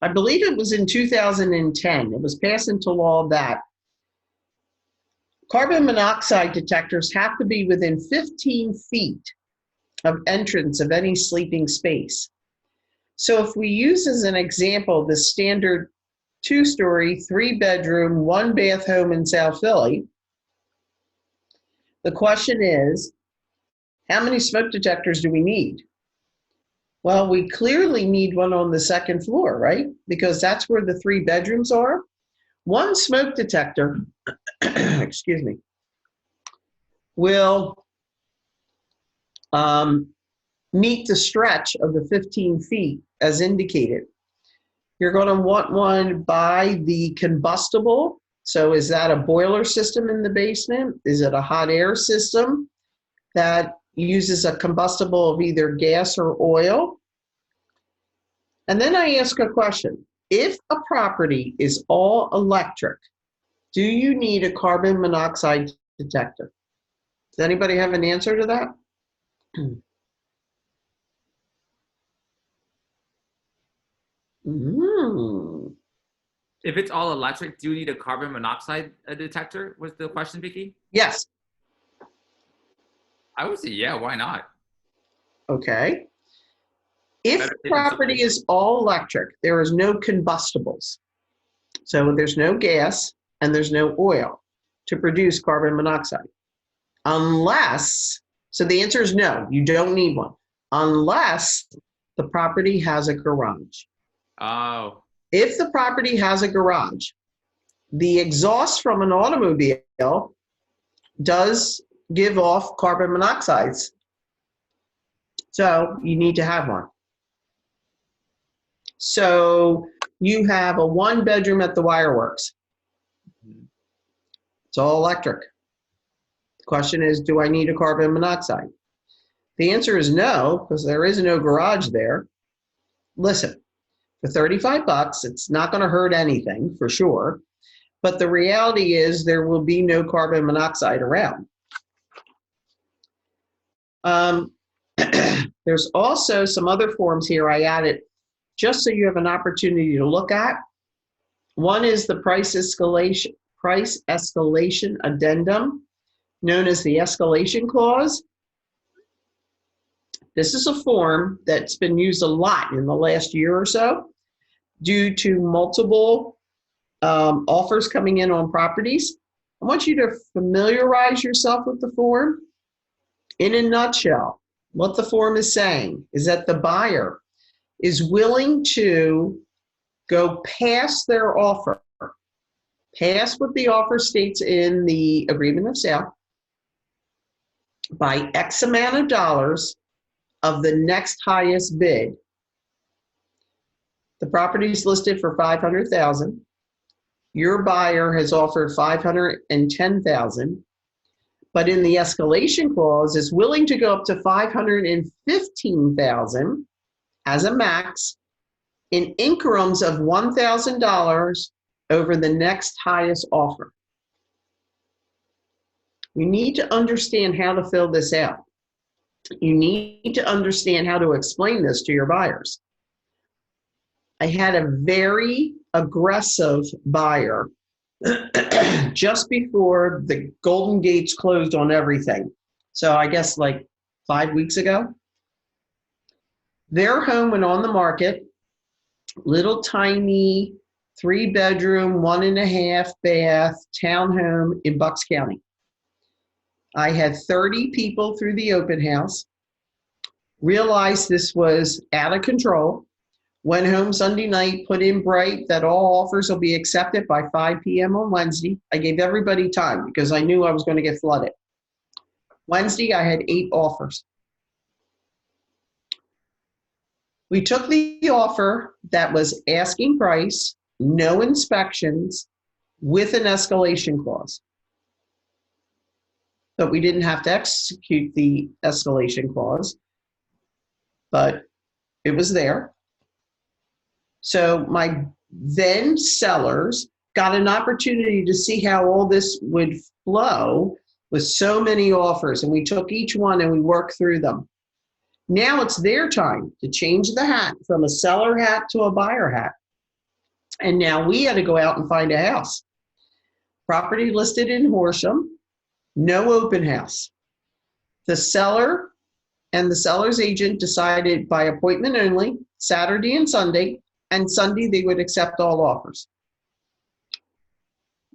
I believe it was in 2010. It was passed into law that carbon monoxide detectors have to be within 15 feet of entrance of any sleeping space. So if we use as an example the standard 2-story, 3-bedroom, 1-bath home in South Philly, the question is, how many smoke detectors do we need? Well, we clearly need one on the second floor, right? Because that's where the 3 bedrooms are. One smoke detector, excuse me, will meet the stretch of the 15 feet as indicated. You're going to want one by the combustible. So is that a boiler system in the basement? Is it a hot air system that uses a combustible of either gas or oil? And then I ask a question. If a property is all electric, do you need a carbon monoxide detector? Does anybody have an answer to that? If it's all electric, do you need a carbon monoxide detector? Was the question, Vicki? Yes. I would say, yeah, why not? Okay. If the property is all electric, there is no combustibles. So there's no gas and there's no oil to produce carbon monoxide. Unless, so the answer is no, you don't need one. Unless the property has a garage. Oh. If the property has a garage, the exhaust from an automobile does give off carbon monoxides. So you need to have one. So you have a 1-bedroom at the Wireworks. It's all electric. The question is, do I need a carbon monoxide? The answer is no, because there is no garage there. Listen, for 35 bucks, it's not going to hurt anything for sure. But the reality is there will be no carbon monoxide around. There's also some other forms here I added just so you have an opportunity to look at. One is the price escalation addendum, known as the escalation clause. This is a form that's been used a lot in the last year or so due to multiple offers coming in on properties. I want you to familiarize yourself with the form. In a nutshell, what the form is saying is that the buyer is willing to go past their offer, past what the offer states in the agreement of sale, by X amount of dollars of the next highest bid. The property is listed for $500,000. Your buyer has offered $510,000, but in the escalation clause is willing to go up to $515,000 as a max in increments of $1,000 over the next highest offer. You need to understand how to fill this out. You need to understand how to explain this to your buyers. I had a very aggressive buyer just before the Golden Gates closed on everything. So I guess like 5 weeks ago. Their home went on the market, little tiny 3-bedroom, 1.5-bath townhome in Bucks County. I had 30 people through the open house, realized this was out of control, went home Sunday night, put in bright that all offers will be accepted by 5 p.m. on Wednesday. I gave everybody time because I knew I was going to get flooded. Wednesday, I had 8 offers. We took the offer that was asking price, no inspections, with an escalation clause. But we didn't have to execute the escalation clause, but it was there. So my then sellers got an opportunity to see how all this would flow with so many offers, and we took each one and we worked through them. Now it's their time to change the hat from a seller hat to a buyer hat. And now we had to go out and find a house. Property listed in Horsham, no open house. The seller and the seller's agent decided by appointment only, Saturday and Sunday they would accept all offers.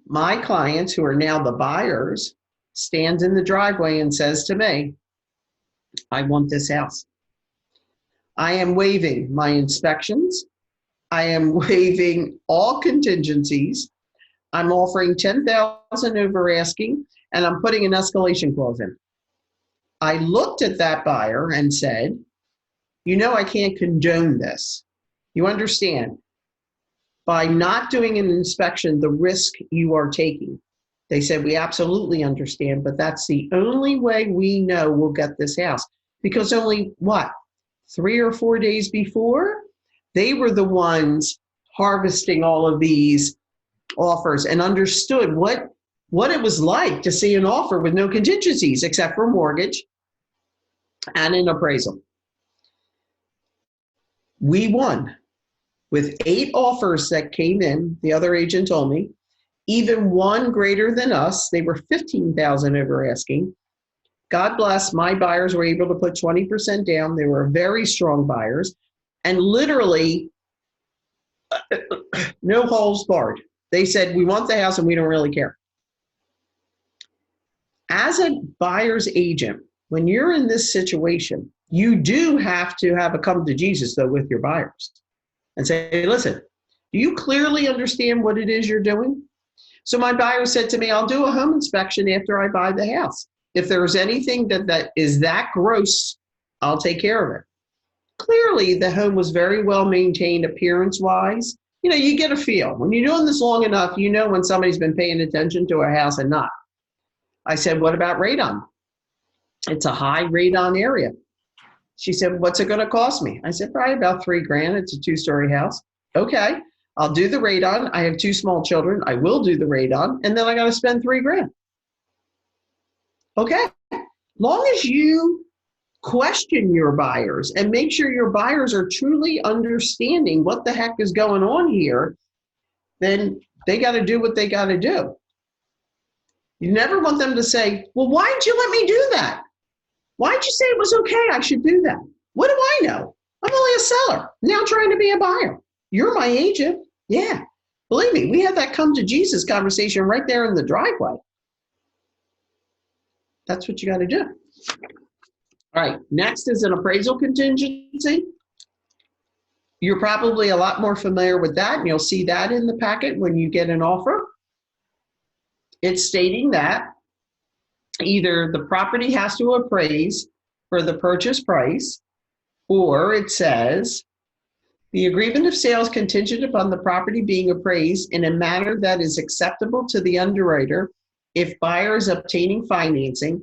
My clients, who are now the buyers, stands in the driveway and says to me, I want this house. I am waiving my inspections. I am waiving all contingencies. I'm offering $10,000 over asking, and I'm putting an escalation clause in. I looked at that buyer and said, you know, I can't condone this. You understand, by not doing an inspection, the risk you are taking. They said, we absolutely understand, but that's the only way we know we'll get this house. Because only, 3 or 4 days before, they were the ones harvesting all of these offers and understood what it was like to see an offer with no contingencies except for mortgage and an appraisal. We won with 8 offers that came in. The other agent told me, even one greater than us. They were $15,000 over asking. God bless, my buyers were able to put 20% down. They were very strong buyers, and literally no holes barred. They said, we want the house and we don't really care. As a buyer's agent, when you're in this situation, you do have to have a come to Jesus, though, with your buyers and say, hey, listen, do you clearly understand what it is you're doing? So my buyer said to me, I'll do a home inspection after I buy the house. If there's anything that is that gross, I'll take care of it. Clearly, the home was very well maintained appearance-wise. You know, you get a feel. When you're doing this long enough, you know when somebody's been paying attention to a house and not. I said, what about radon? It's a high radon area. She said, what's it going to cost me? I said, probably about $3,000. It's a 2-story house. Okay, I'll do the radon. I have 2 small children. I will do the radon. And then I got to spend $3,000. Okay, long as you question your buyers and make sure your buyers are truly understanding what the heck is going on here, then they got to do what they got to do. You never want them to say, well, why did you let me do that? Why did you say it was okay? I should do that. What do I know? I'm only a seller, now trying to be a buyer. You're my agent. Yeah, believe me, we had that come to Jesus conversation right there in the driveway. That's what you got to do. All right, next is an appraisal contingency. You're probably a lot more familiar with that, and you'll see that in the packet when you get an offer. It's stating that either the property has to appraise for the purchase price, or it says the agreement of sale is contingent upon the property being appraised in a manner that is acceptable to the underwriter if buyer is obtaining financing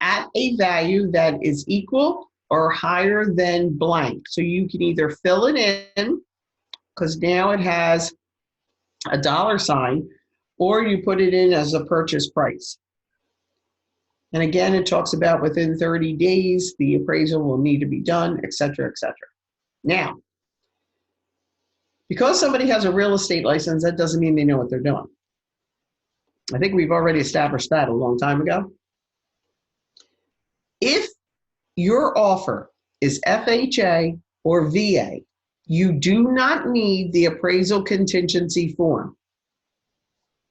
at a value that is equal or higher than blank. So you can either fill it in, because now it has a $, or you put it in as a purchase price. And again, it talks about within 30 days, the appraisal will need to be done, et cetera, et cetera. Now, because somebody has a real estate license, that doesn't mean they know what they're doing. I think we've already established that a long time ago. If your offer is FHA or VA. You do not need the appraisal contingency form.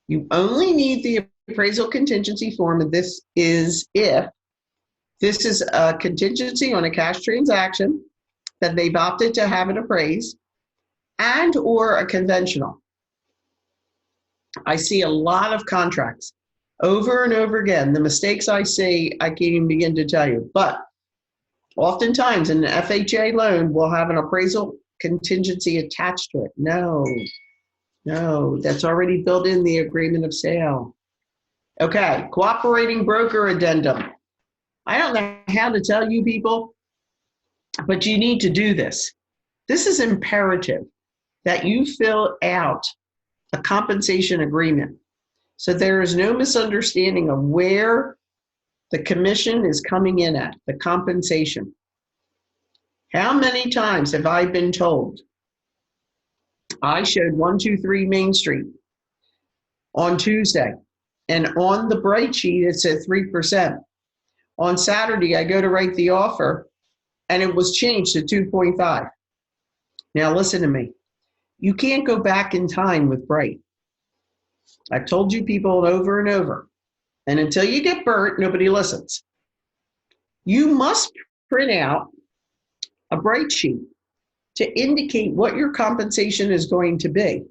You only need the appraisal contingency form, and this is if this is a contingency on a cash transaction that they've opted to have it appraised, and or a conventional. I see a lot of contracts over and over again. The mistakes I see, I can't even begin to tell you. But oftentimes an FHA loan will have an appraisal contingency attached to it. No, that's already built in the agreement of sale. Okay, cooperating broker addendum. I don't know how to tell you people, but you need to do this. This is imperative that you fill out a compensation agreement so there is no misunderstanding of where the commission is coming in at, the compensation. How many times have I been told I showed 123 Main Street on Tuesday, and on the bright sheet it said 3%. On Saturday, I go to write the offer, and it was changed to 2.5. Now listen to me. You can't go back in time with Bright. I've told you people over and over, and until you get burnt, nobody listens. You must print out a Bright sheet to indicate what your compensation is going to be.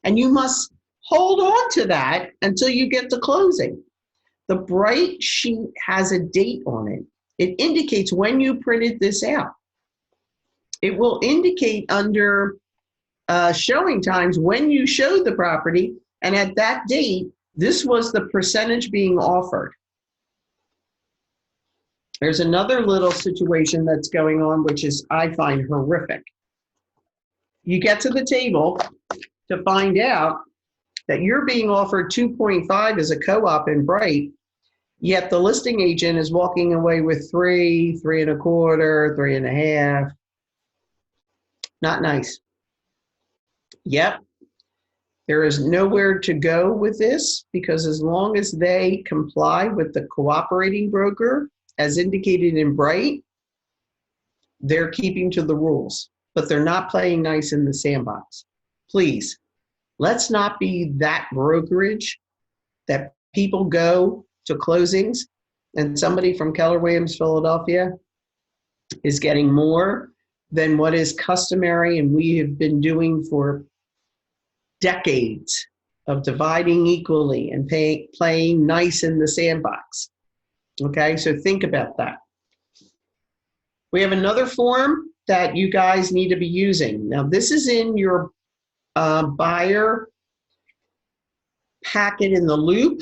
And you must hold on to that until you get to closing. The Bright sheet has a date on it. It indicates when you printed this out. It will indicate under showing times when you showed the property, and at that date, this was the percentage being offered. There's another little situation that's going on, which is, I find horrific. You get to the table to find out that you're being offered 2.5 as a co-op in Bright, yet the listing agent is walking away with 3, 3.25, 3.5. Not nice. Yep. There is nowhere to go with this, because as long as they comply with the cooperating broker, as indicated in Bright, they're keeping to the rules, but they're not playing nice in the sandbox. Please, let's not be that brokerage that people go to closings and somebody from Keller Williams, Philadelphia is getting more than what is customary and we have been doing for decades of dividing equally and playing nice in the sandbox. Okay, so think about that. We have another form that you guys need to be using. Now, this is in your buyer packet in the loop.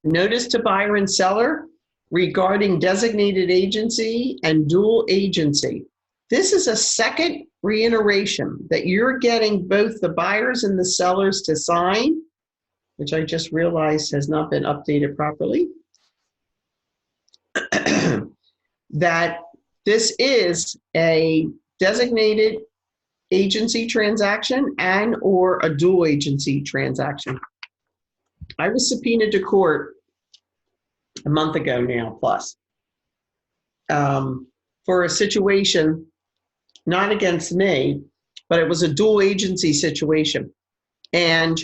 Notice to buyer and seller regarding designated agency and dual agency. This is a second reiteration that you're getting both the buyers and the sellers to sign, which I just realized has not been updated properly, that this is a designated agency transaction and or a dual agency transaction. I was subpoenaed to court a month ago now, plus, for a situation, not against me, but it was a dual agency situation. And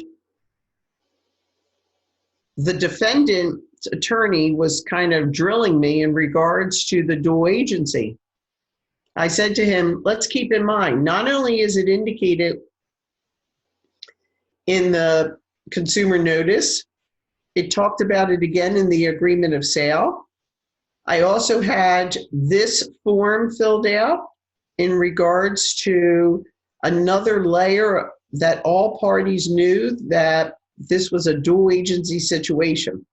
the defendant's attorney was kind of drilling me in regards to the dual agency. I said to him, let's keep in mind, not only is it indicated in the consumer notice, it talked about it again in the agreement of sale. I also had this form filled out in regards to another layer that all parties knew that this was a dual agency situation.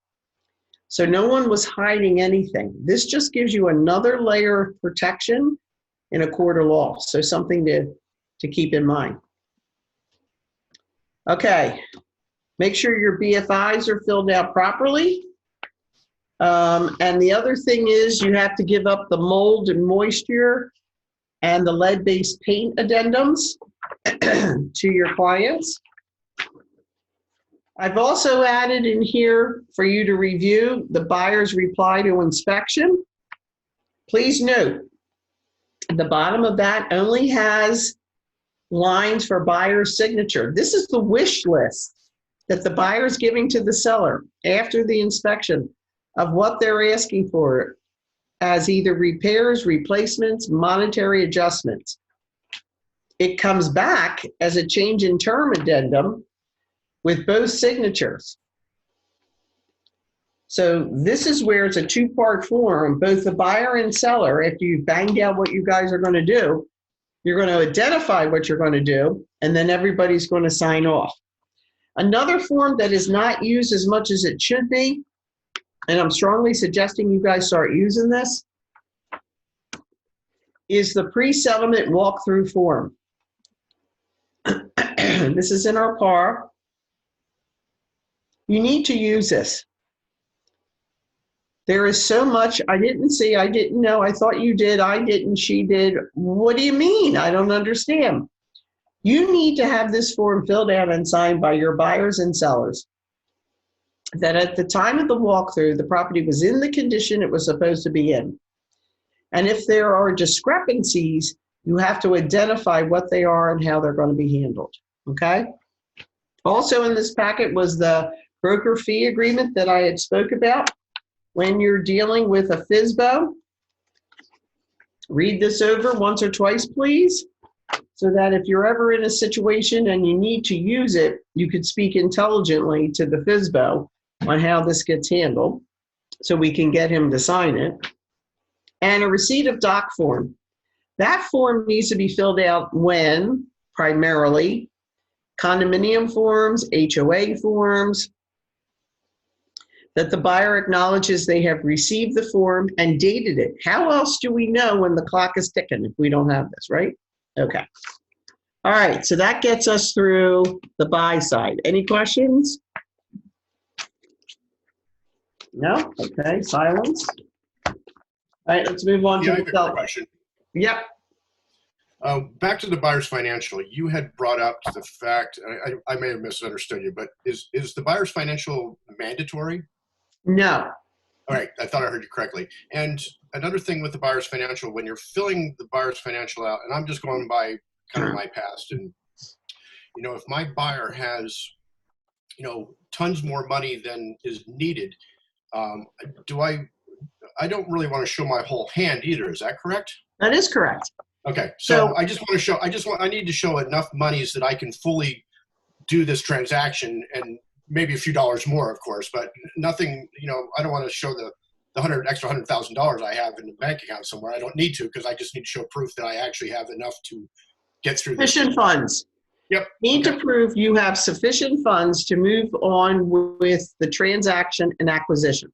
So no one was hiding anything. This just gives you another layer of protection in a court of law. So something to keep in mind. Okay, make sure your BFIs are filled out properly. And the other thing is you have to give up the mold and moisture and the lead-based paint addendums to your clients. I've also added in here for you to review the buyer's reply to inspection. Please note, The bottom of that only has lines for buyer's signature. This is the wish list that the buyer is giving to the seller after the inspection of what they're asking for as either repairs, replacements, monetary adjustments. It comes back as a change in term addendum with both signatures. So this is where it's a two-part form. Both the buyer and seller, after you've banged out what you guys are going to do, you're going to identify what you're going to do, and then everybody's going to sign off. Another form that is not used as much as it should be, and I'm strongly suggesting you guys start using this, is the pre-settlement walkthrough form. This is in our PAR. You need to use this. There is so much, I didn't see, I didn't know, I thought you did, I didn't, she did. What do you mean? I don't understand. You need to have this form filled out and signed by your buyers and sellers that at the time of the walkthrough, the property was in the condition it was supposed to be in. And if there are discrepancies, you have to identify what they are and how they're going to be handled, okay? Also in this packet was the broker fee agreement that I had spoke about. When you're dealing with a FSBO, read this over once or twice, please, so that if you're ever in a situation and you need to use it, you could speak intelligently to the FSBO on how this gets handled so we can get him to sign it. And a receipt of doc form. That form needs to be filled out when, primarily, condominium forms, HOA forms, that the buyer acknowledges they have received the form and dated it. How else do we know when the clock is ticking if we don't have this, right? Okay. All right, so that gets us through the buy side. Any questions? No? Okay, silence. All right, let's move on to the sell. Question. Yep. Back to the buyer's financial, you had brought up the fact, I may have misunderstood you, but is the buyer's financial mandatory? No. All right, I thought I heard you correctly. And another thing with the buyer's financial, when you're filling the buyer's financial out, and I'm just going by kind of my past, and if my buyer has, tons more money than is needed, I don't really want to show my whole hand either. Is that correct? That is correct. Okay, so I just want to show, I need to show enough monies that I can fully do this transaction, and maybe a few dollars more, of course, but nothing, I don't want to show the extra $100,000 I have in the bank account somewhere. I don't need to, because I just need to show proof that I actually have enough to get through this. Sufficient funds. Yep. Need to prove you have sufficient funds to move on with the transaction and acquisition.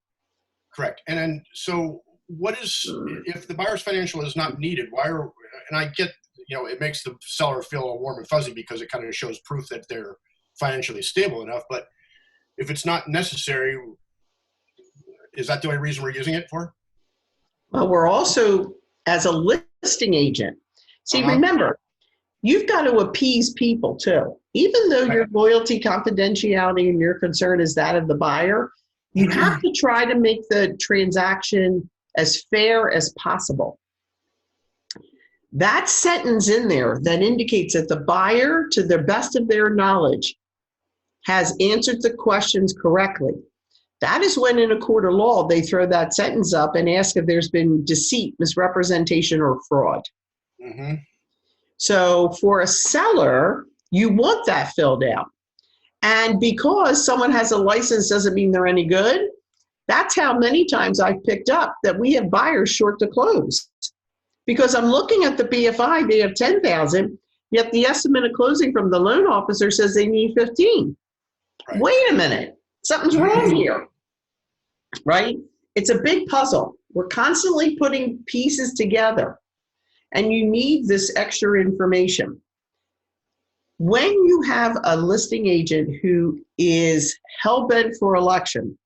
Correct. And then, so what is, if the buyer's financial is not needed, and I get, it makes the seller feel all warm and fuzzy because it kind of shows proof that they're financially stable enough, but if it's not necessary, is that the only reason we're using it for? Well, we're also, as a listing agent, remember, you've got to appease people too. Even though your loyalty, confidentiality, and your concern is that of the buyer, you have to try to make the transaction as fair as possible. That sentence in there that indicates that the buyer, to the best of their knowledge, has answered the questions correctly. That is when in a court of law, they throw that sentence up and ask if there's been deceit, misrepresentation, or fraud. Mm-hmm. So for a seller, you want that filled out. And because someone has a license doesn't mean they're any good. That's how many times I've picked up that we have buyers short to close. Because I'm looking at the BFI, they have 10,000, yet the estimate of closing from the loan officer says they need 15. Right. Wait a minute, something's wrong here, right? It's a big puzzle. We're constantly putting pieces together, and you need this extra information. When you have a listing agent who is hell-bent for election,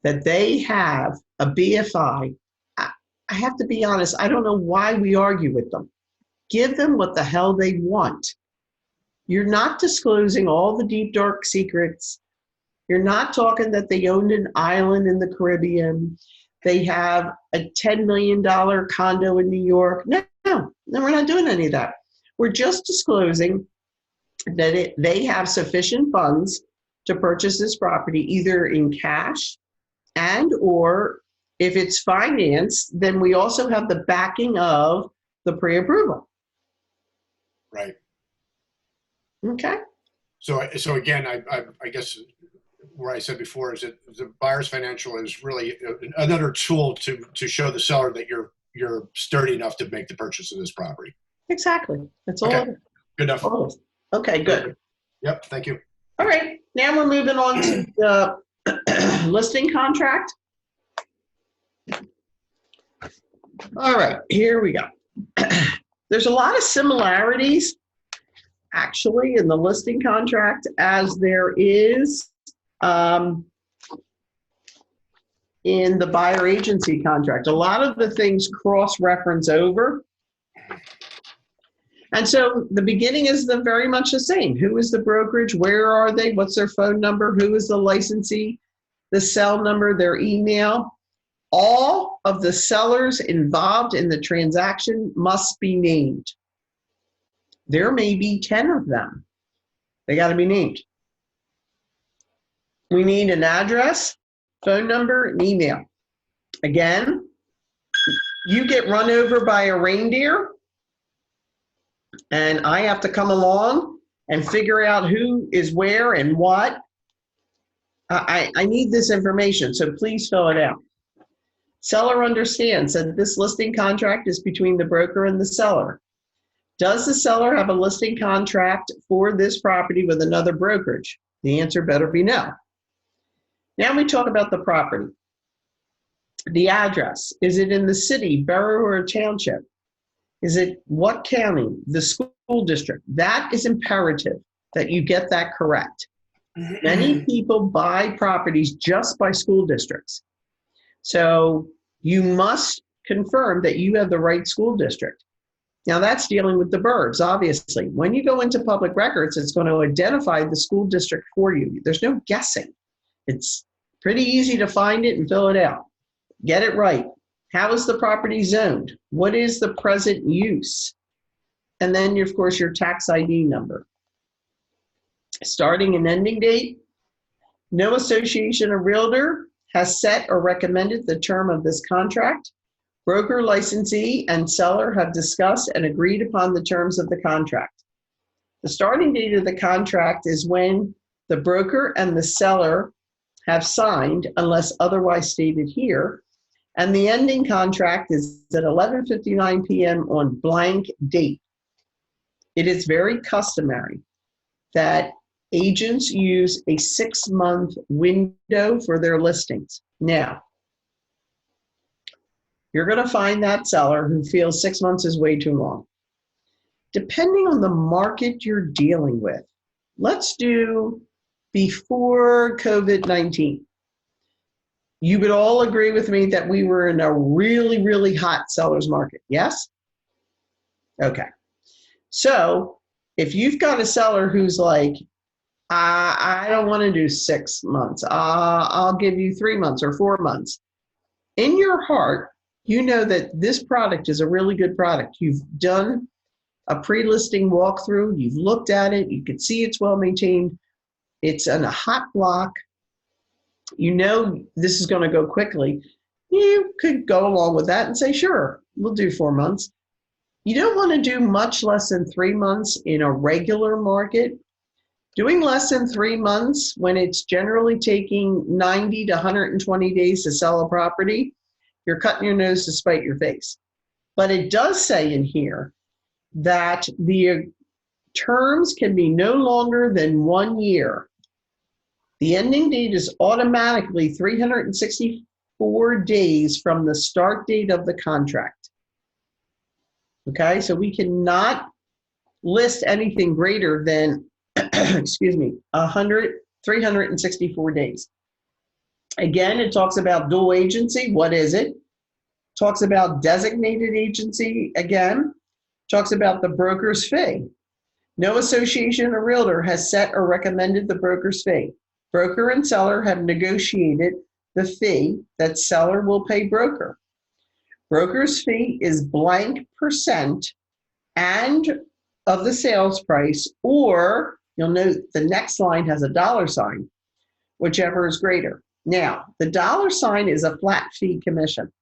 that they have a BFI, I have to be honest, I don't know why we argue with them. Give them what the hell they want. You're not disclosing all the deep, dark secrets. You're not talking that they owned an island in the Caribbean. They have a $10 million condo in New York. No, No, we're not doing any of that. We're just disclosing that they have sufficient funds to purchase this property either in cash and or if it's financed, then we also have the backing of the pre-approval. Right. Okay. So again, I guess where I said before is that the buyer's financial is really another tool to show the seller that you're sturdy enough to make the purchase of this property. Exactly. That's all. Okay. Good enough. All. Okay, good. Yep. Thank you. All right. Now we're moving on to the listing contract. All right, here we go. There's a lot of similarities actually in the listing contract as there is in the buyer agency contract. A lot of the things cross-reference over. And so the beginning is very much the same. Who is the brokerage? Where are they? What's their phone number? Who is the licensee? The cell number, their email. All of the sellers involved in the transaction must be named. There may be 10 of them. They got to be named. We need an address, phone number, and email. Again, you get run over by a reindeer, and I have to come along and figure out who is where and what. I need this information, so please fill it out. Seller understands that this listing contract is between the broker and the seller. Does the seller have a listing contract for this property with another brokerage? The answer better be no. Now we talk about the property. The address. Is it in the city, borough, or township? Is it what county? The school district? That is imperative that you get that correct. Many people buy properties just by school districts. So you must confirm that you have the right school district. Now that's dealing with the burbs, obviously. When you go into public records, it's going to identify the school district for you. There's no guessing. It's pretty easy to find it and fill it out. Get it right. How is the property zoned? What is the present use? And then, of course, your tax ID number. Starting and ending date. No association or realtor has set or recommended the term of this contract. Broker, licensee, and seller have discussed and agreed upon the terms of the contract. The starting date of the contract is when the broker and the seller have signed, unless otherwise stated here, and the ending contract is at 11:59 p.m. on blank date. It is very customary that agents use a 6-month window for their listings. Now, you're going to find that seller who feels 6 months is way too long. Depending on the market you're dealing with, let's do before COVID-19. You would all agree with me that we were in a really, really hot seller's market, yes? Okay. So if you've got a seller who's like, I don't want to do 6 months. I'll give you 3 months or 4 months. In your heart, you know that this product is a really good product. You've done a pre-listing walkthrough. You've looked at it. You can see it's well maintained. It's in a hot block. You know this is going to go quickly. You could go along with that and say, sure, we'll do 4 months. You don't want to do much less than 3 months in a regular market. Doing less than 3 months when it's generally taking 90 to 120 days to sell a property, you're cutting your nose to spite your face. But it does say in here that the terms can be no longer than 1 year. The ending date is automatically 364 days from the start date of the contract. Okay, so we cannot list anything greater than, excuse me, 364 days. Again, it talks about dual agency. What is it? Talks about designated agency again. Talks about the broker's fee. No association or realtor has set or recommended the broker's fee. Broker and seller have negotiated the fee that seller will pay broker. Broker's fee is blank percent and of the sales price, or you'll note the next line has a dollar sign, whichever is greater. Now, the dollar sign is a flat fee commission.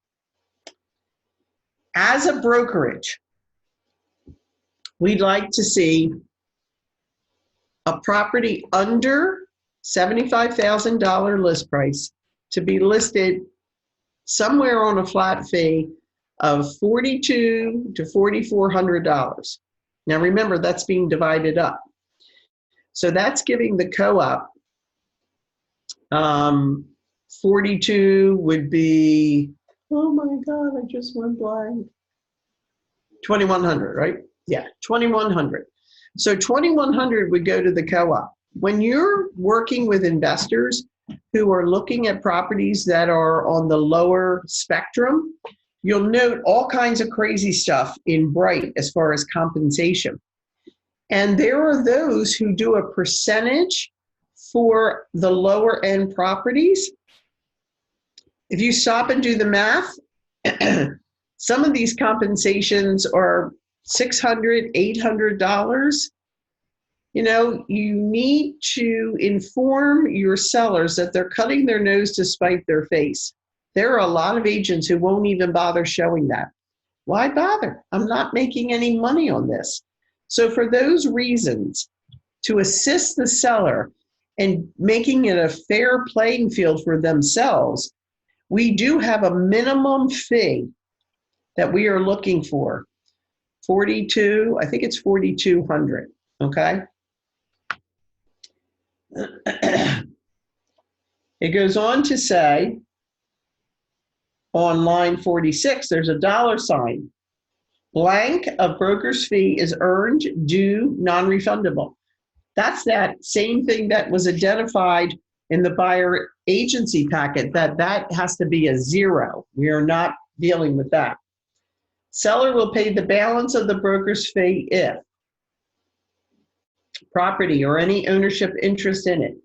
As a brokerage, we'd like to see a property under $75,000 list price to be listed somewhere on a flat fee of $4,200 to $4,400. Now remember, that's being divided up. So that's giving the co-op 42 would be, oh my God, I just went blank. 2,100, right? Yeah, 2,100. So 2,100 would go to the co-op. When you're working with investors who are looking at properties that are on the lower spectrum, you'll note all kinds of crazy stuff in bright as far as compensation. And there are those who do a percentage for the lower end properties. If you stop and do the math, some of these compensations are $600, $800. You know, you need to inform your sellers that they're cutting their nose to spite their face. There are a lot of agents who won't even bother showing that. Why bother? I'm not making any money on this. So for those reasons, to assist the seller and making it a fair playing field for themselves, we do have a minimum fee that we are looking for. 42, I think it's 4,200, okay? It goes on to say, on line 46, there's a dollar sign. Blank of broker's fee is earned, due, non-refundable. That's that same thing that was identified in the buyer agency packet, that has to be a 0. We are not dealing with that. Seller will pay the balance of the broker's fee if property or any ownership interest in it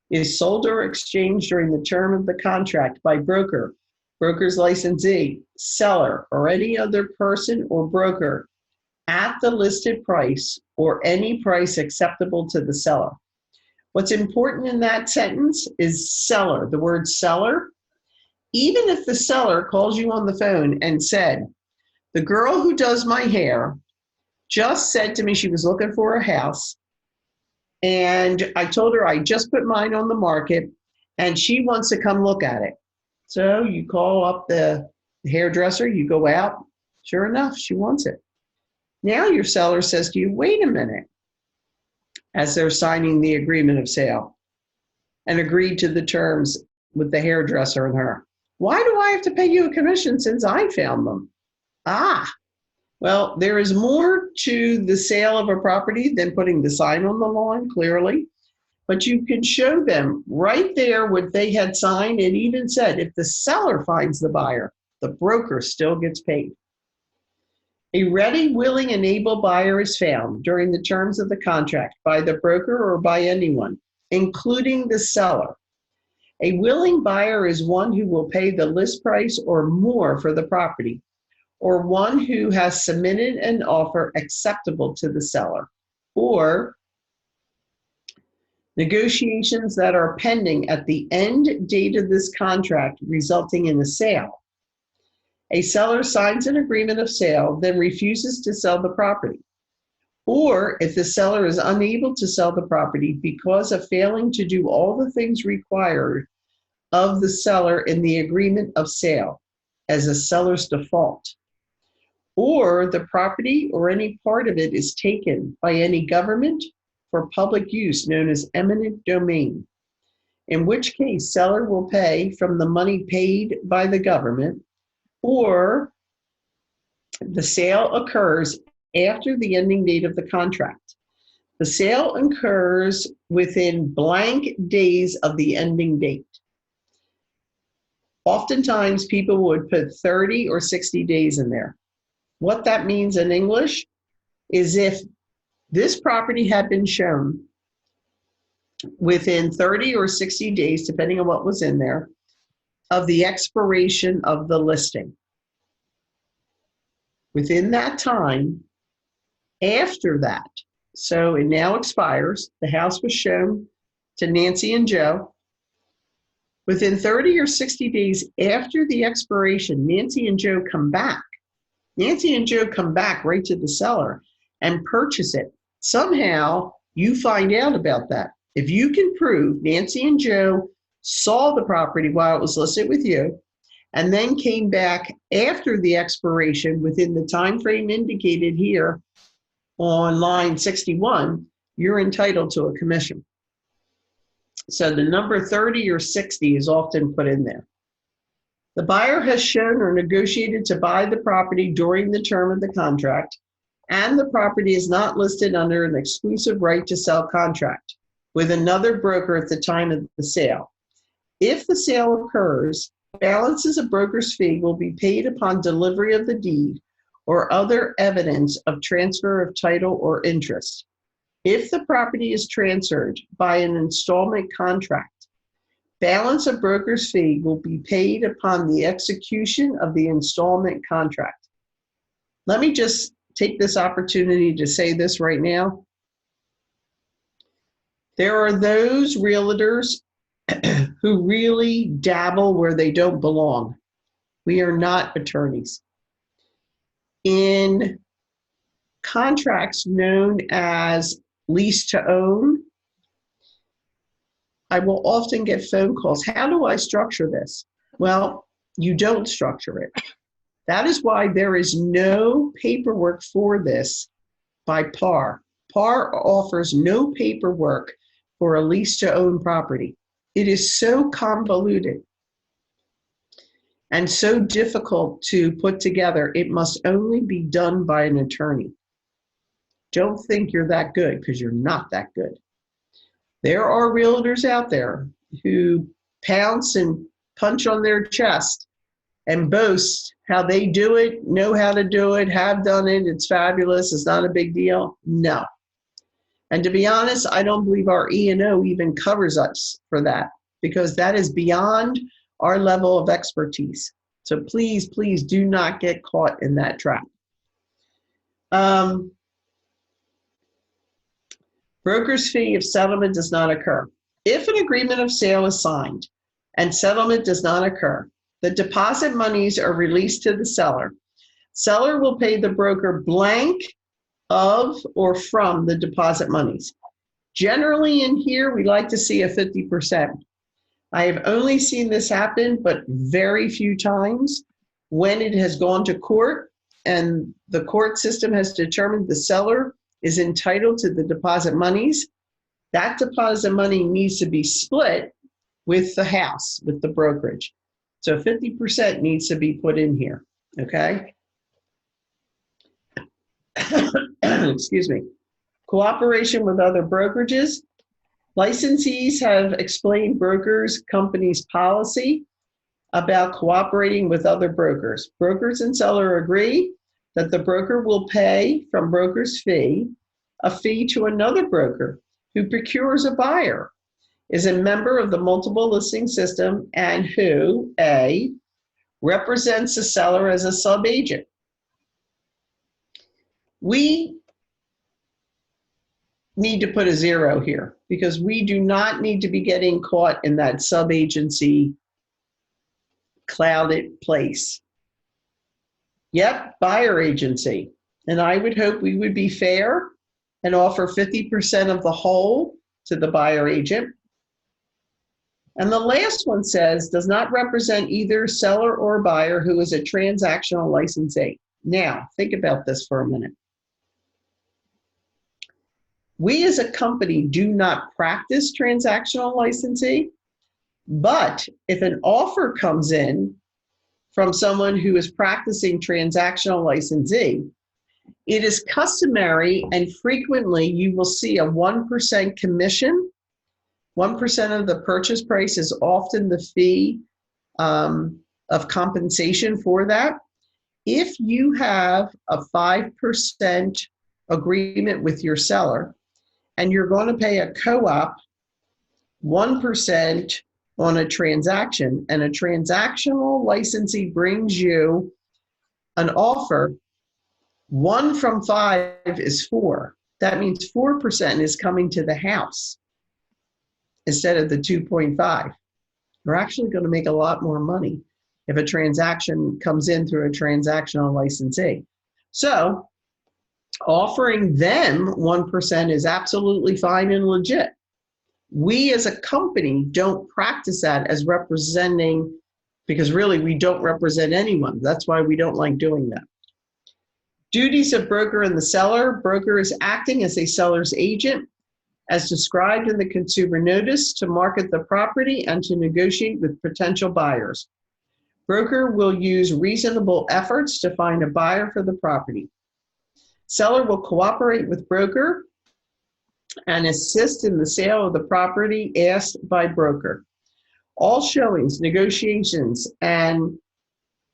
is sold or exchanged during the term of the contract by broker, broker's licensee, seller, or any other person or broker at the listed price or any price acceptable to the seller. What's important in that sentence is seller, the word seller. Even if the seller calls you on the phone and said, the girl who does my hair just said to me she was looking for a house, and I told her I just put mine on the market and she wants to come look at it. So you call up the hairdresser, you go out, sure enough, she wants it. Now your seller says to you, wait a minute, as they're signing the agreement of sale and agreed to the terms with the hairdresser and her. Why do I have to pay you a commission since I found them? Well, there is more to the sale of a property than putting the sign on the lawn, clearly. But you can show them right there what they had signed. It even said if the seller finds the buyer, the broker still gets paid. A ready, willing, and able buyer is found during the terms of the contract by the broker or by anyone, including the seller. A willing buyer is one who will pay the list price or more for the property, or one who has submitted an offer acceptable to the seller, or negotiations that are pending at the end date of this contract resulting in a sale. A seller signs an agreement of sale, then refuses to sell the property. Or if the seller is unable to sell the property because of failing to do all the things required of the seller in the agreement of sale as a seller's default. Or the property or any part of it is taken by any government for public use known as eminent domain, in which case seller will pay from the money paid by the government, or the sale occurs after the ending date of the contract. The sale occurs within blank days of the ending date. Oftentimes people would put 30 or 60 days in there. What that means in English is if this property had been shown within 30 or 60 days, depending on what was in there, of the expiration of the listing. Within that time, After that, so it now expires, the house was shown to Nancy and Joe. Within 30 or 60 days after the expiration, Nancy and Joe come back. Nancy and Joe come back right to the seller and purchase it. Somehow you find out about that. If you can prove Nancy and Joe saw the property while it was listed with you and then came back after the expiration within the time frame indicated here on line 61, you're entitled to a commission. So the number 30 or 60 is often put in there. The buyer has shown or negotiated to buy the property during the term of the contract, and the property is not listed under an exclusive right to sell contract with another broker at the time of the sale. If the sale occurs, balances of broker's fee will be paid upon delivery of the deed or other evidence of transfer of title or interest. If the property is transferred by an installment contract, balance of broker's fee will be paid upon the execution of the installment contract. Let me just take this opportunity to say this right now. There are those realtors who really dabble where they don't belong. We are not attorneys. In contracts known as lease to own, I will often get phone calls. How do I structure this? Well, you don't structure it. That is why there is no paperwork for this by PAR. PAR offers no paperwork for a lease to own property. It is so convoluted and so difficult to put together. It must only be done by an attorney. Don't think you're that good, because you're not that good. There are realtors out there who pounce and punch on their chest and boast how they do it, know how to do it, have done it, it's fabulous, it's not a big deal. No. And to be honest, I don't believe our E&O even covers us for that, because that is beyond our level of expertise. So please, please do not get caught in that trap. Broker's fee if settlement does not occur. If an agreement of sale is signed and settlement does not occur, the deposit monies are released to the seller. Seller will pay the broker blank of or from the deposit monies. Generally in here, we like to see a 50%. I have only seen this happen, but very few times, when it has gone to court and the court system has determined the seller is entitled to the deposit monies. That deposit money needs to be split with the house, with the brokerage. So 50% needs to be put in here, okay? Excuse me. Cooperation with other brokerages. Licensees have explained brokers' company's policy about cooperating with other brokers. Brokers and seller agree that the broker will pay from broker's fee a fee to another broker who procures a buyer, is a member of the multiple listing system, and who, A, represents the seller as a sub-agent. We need to put a 0 here, because we do not need to be getting caught in that sub-agency clouded place. Yep, buyer agency. And I would hope we would be fair and offer 50% of the whole to the buyer agent. And the last one says, does not represent either seller or buyer who is a transactional licensee. Now, think about this for a minute. We as a company do not practice transactional licensee, but if an offer comes in from someone who is practicing transactional licensee, it is customary and frequently you will see a 1% commission. 1% of the purchase price is often the fee of compensation for that. If you have a 5% agreement with your seller and you're going to pay a co-op 1% on a transaction, and a transactional licensee brings you an offer 1 from 5 is 4. That means 4% is coming to the house instead of the 2.5. We're actually going to make a lot more money if a transaction comes in through a transactional licensee. So offering them 1% is absolutely fine and legit. We as a company don't practice that as representing, because really we don't represent anyone. That's why we don't like doing that. Duties of broker and the seller. Broker is acting as a seller's agent as described in the consumer notice to market the property and to negotiate with potential buyers. Broker will use reasonable efforts to find a buyer for the property. Seller will cooperate with broker and assist in the sale of the property asked by broker. All showings, negotiations, and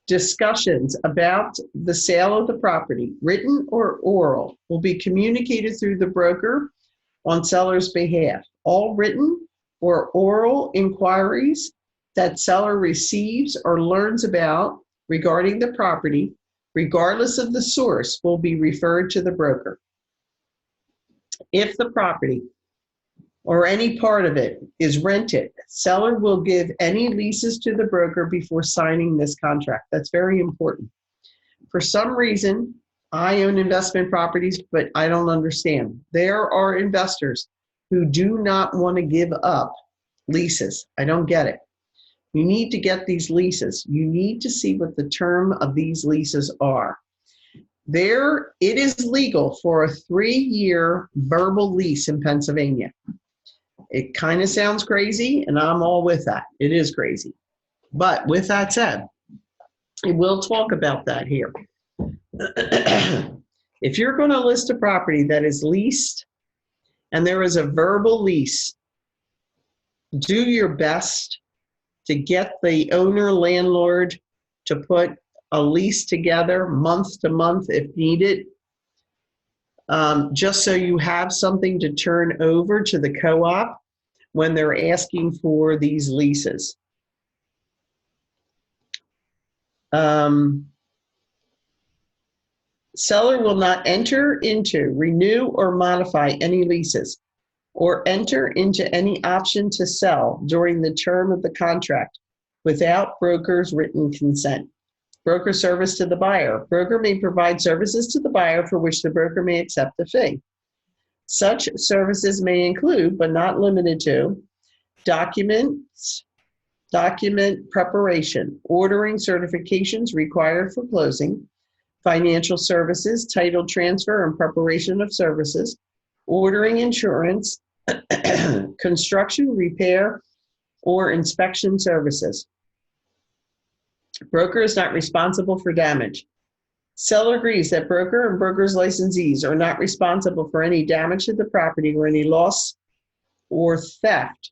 discussions about the sale of the property, written or oral, will be communicated through the broker on seller's behalf. All written or oral inquiries that seller receives or learns about regarding the property, regardless of the source, will be referred to the broker. If the property or any part of it is rented, seller will give any leases to the broker before signing this contract. That's very important. For some reason, I own investment properties, but I don't understand. There are investors who do not want to give up leases. I don't get it. You need to get these leases. You need to see what the term of these leases are. It is legal for a 3-year verbal lease in Pennsylvania. It kind of sounds crazy, and I'm all with that. It is crazy. But with that said, we'll talk about that here. If you're going to list a property that is leased and there is a verbal lease, do your best to get the owner landlord to put a lease together month to month if needed, just so you have something to turn over to the co-op when they're asking for these leases. Seller will not enter into, renew, or modify any leases or enter into any option to sell during the term of the contract without broker's written consent. Broker service to the buyer. Broker may provide services to the buyer for which the broker may accept a fee. Such services may include, but not limited to, document preparation, ordering certifications required for closing, financial services, title transfer and preparation of services, ordering insurance, construction, repair, or inspection services. Broker is not responsible for damage. Seller agrees that broker and broker's licensees are not responsible for any damage to the property or any loss or theft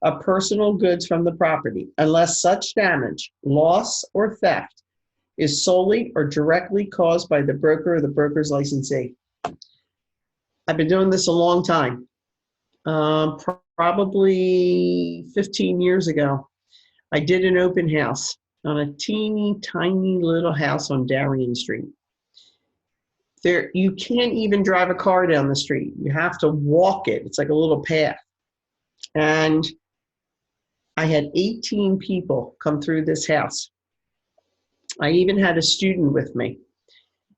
of personal goods from the property, unless such damage, loss, or theft is solely or directly caused by the broker or the broker's licensee. I've been doing this a long time. Probably 15 years ago, I did an open house on a teeny tiny little house on Darien Street. You can't even drive a car down the street. You have to walk it. It's like a little path. And I had 18 people come through this house. I even had a student with me.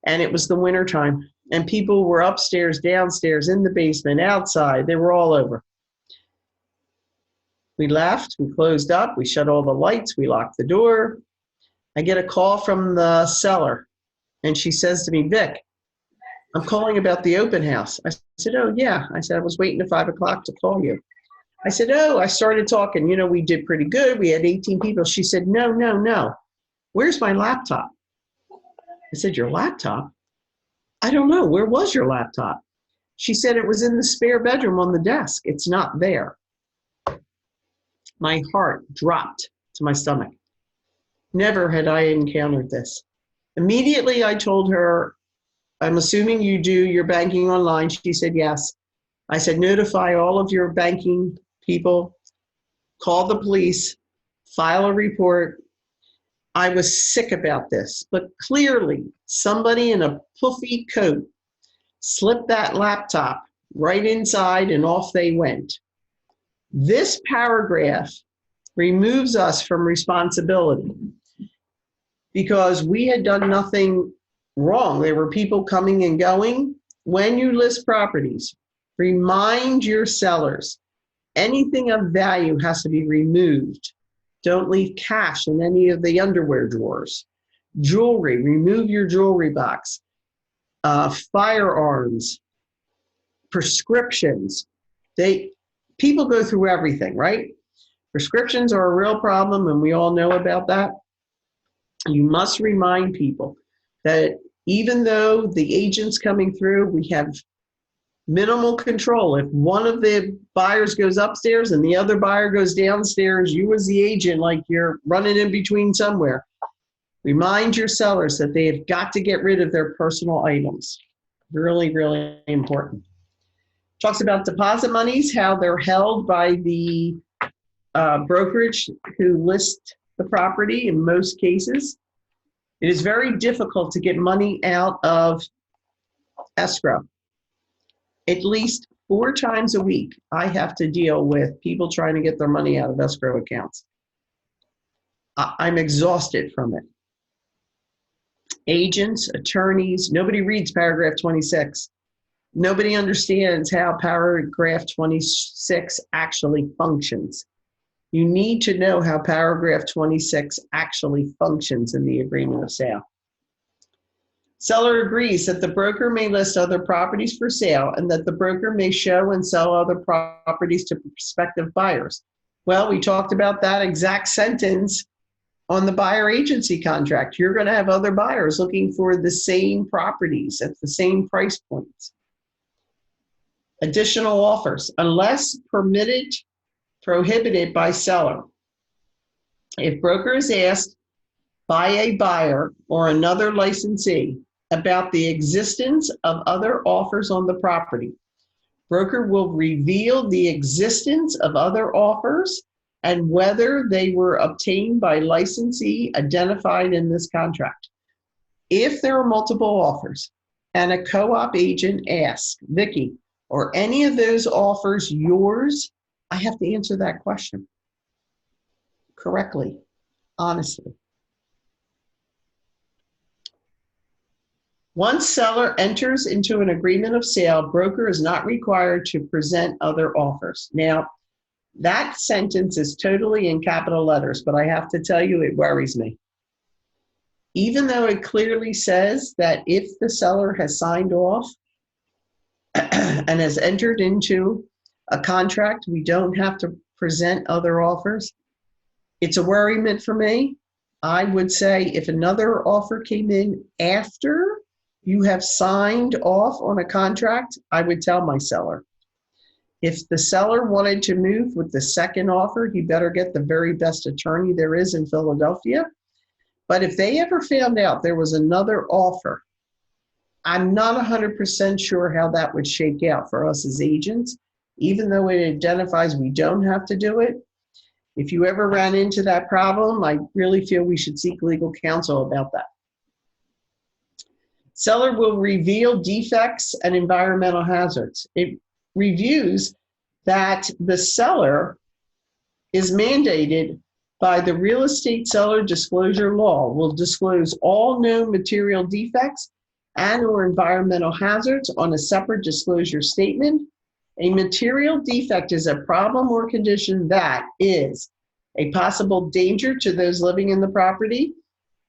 And it was the winter time. And people were upstairs, downstairs, in the basement, outside. They were all over. We left, we closed up, we shut all the lights, we locked the door. I get a call from the seller, and she says to me, Vic, I'm calling about the open house. I said, oh, yeah. I said, I was waiting at 5 o'clock to call you. I said, oh, I started talking. You know, we did pretty good. We had 18 people. She said, no. Where's my laptop? I said, your laptop? I don't know. Where was your laptop? She said it was in the spare bedroom on the desk. It's not there. My heart dropped to my stomach. Never had I encountered this. Immediately, I told her, I'm assuming you do your banking online. She said, yes. I said, notify all of your banking people, call the police, file a report. I was sick about this, but clearly somebody in a puffy coat slipped that laptop right inside and off they went. This paragraph removes us from responsibility because we had done nothing wrong. There were people coming and going. When you list properties, remind your sellers anything of value has to be removed. Don't leave cash in any of the underwear drawers. Jewelry, remove your jewelry box. Firearms, prescriptions. People go through everything, right? Prescriptions are a real problem, and we all know about that. You must remind people that even though the agent's coming through, we have minimal control. If one of the buyers goes upstairs and the other buyer goes downstairs, you as the agent, like you're running in between somewhere, remind your sellers that they have got to get rid of their personal items. Really, really important. Talks about deposit monies, how they're held by the brokerage who list the property in most cases. It is very difficult to get money out of escrow. At least 4 times a week, I have to deal with people trying to get their money out of escrow accounts. I'm exhausted from it. Agents, attorneys, nobody reads paragraph 26. Nobody understands how paragraph 26 actually functions. You need to know how paragraph 26 actually functions in the agreement of sale. Seller agrees that the broker may list other properties for sale and that the broker may show and sell other properties to prospective buyers. Well, we talked about that exact sentence on the buyer agency contract. You're going to have other buyers looking for the same properties at the same price points. Additional offers, unless permitted, prohibited by seller. If broker is asked by a buyer or another licensee about the existence of other offers on the property, broker will reveal the existence of other offers and whether they were obtained by licensee identified in this contract. If there are multiple offers and a co-op agent asks, Vicki, are any of those offers yours? I have to answer that question correctly, honestly. Once seller enters into an agreement of sale, broker is not required to present other offers. Now, that sentence is totally in capital letters, but I have to tell you, it worries me. Even though it clearly says that if the seller has signed off and has entered into a contract, we don't have to present other offers. It's a worriment for me. I would say if another offer came in after you have signed off on a contract, I would tell my seller. If the seller wanted to move with the second offer, he better get the very best attorney there is in Philadelphia. But if they ever found out there was another offer, I'm not 100% sure how that would shake out for us as agents, even though it identifies we don't have to do it. If you ever ran into that problem, I really feel we should seek legal counsel about that. Seller will reveal defects and environmental hazards. It reviews that the seller is mandated by the real estate seller disclosure law, will disclose all known material defects and or environmental hazards on a separate disclosure statement. A material defect is a problem or condition that is a possible danger to those living in the property,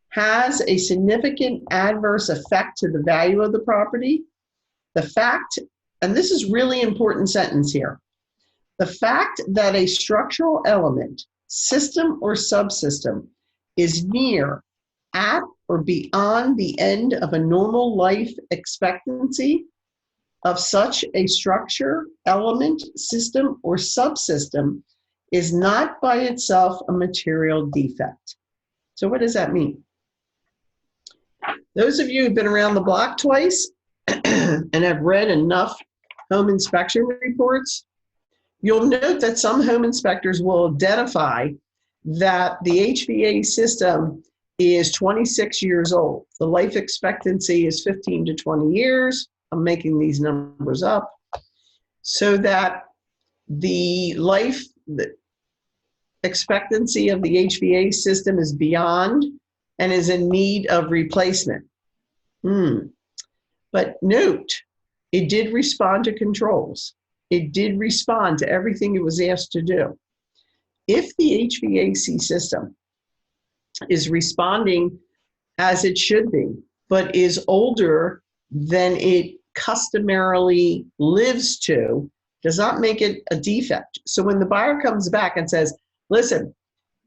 has a significant adverse effect to the value of the property. The fact, and this is really important sentence here, the fact that a structural element, system or subsystem, is near, at, or beyond the end of a normal life expectancy of such a structure, element, system, or subsystem is not by itself a material defect. So what does that mean? Those of you who've been around the block twice and have read enough home inspection reports, you'll note that some home inspectors will identify that the HVAC system is 26 years old. The life expectancy is 15 to 20 years. I'm making these numbers up. So that the life expectancy of the HVAC system is beyond and is in need of replacement. But note, it did respond to controls. It did respond to everything it was asked to do. If the HVAC system is responding as it should be, but is older than it customarily lives to, does not make it a defect. So when the buyer comes back and says, listen,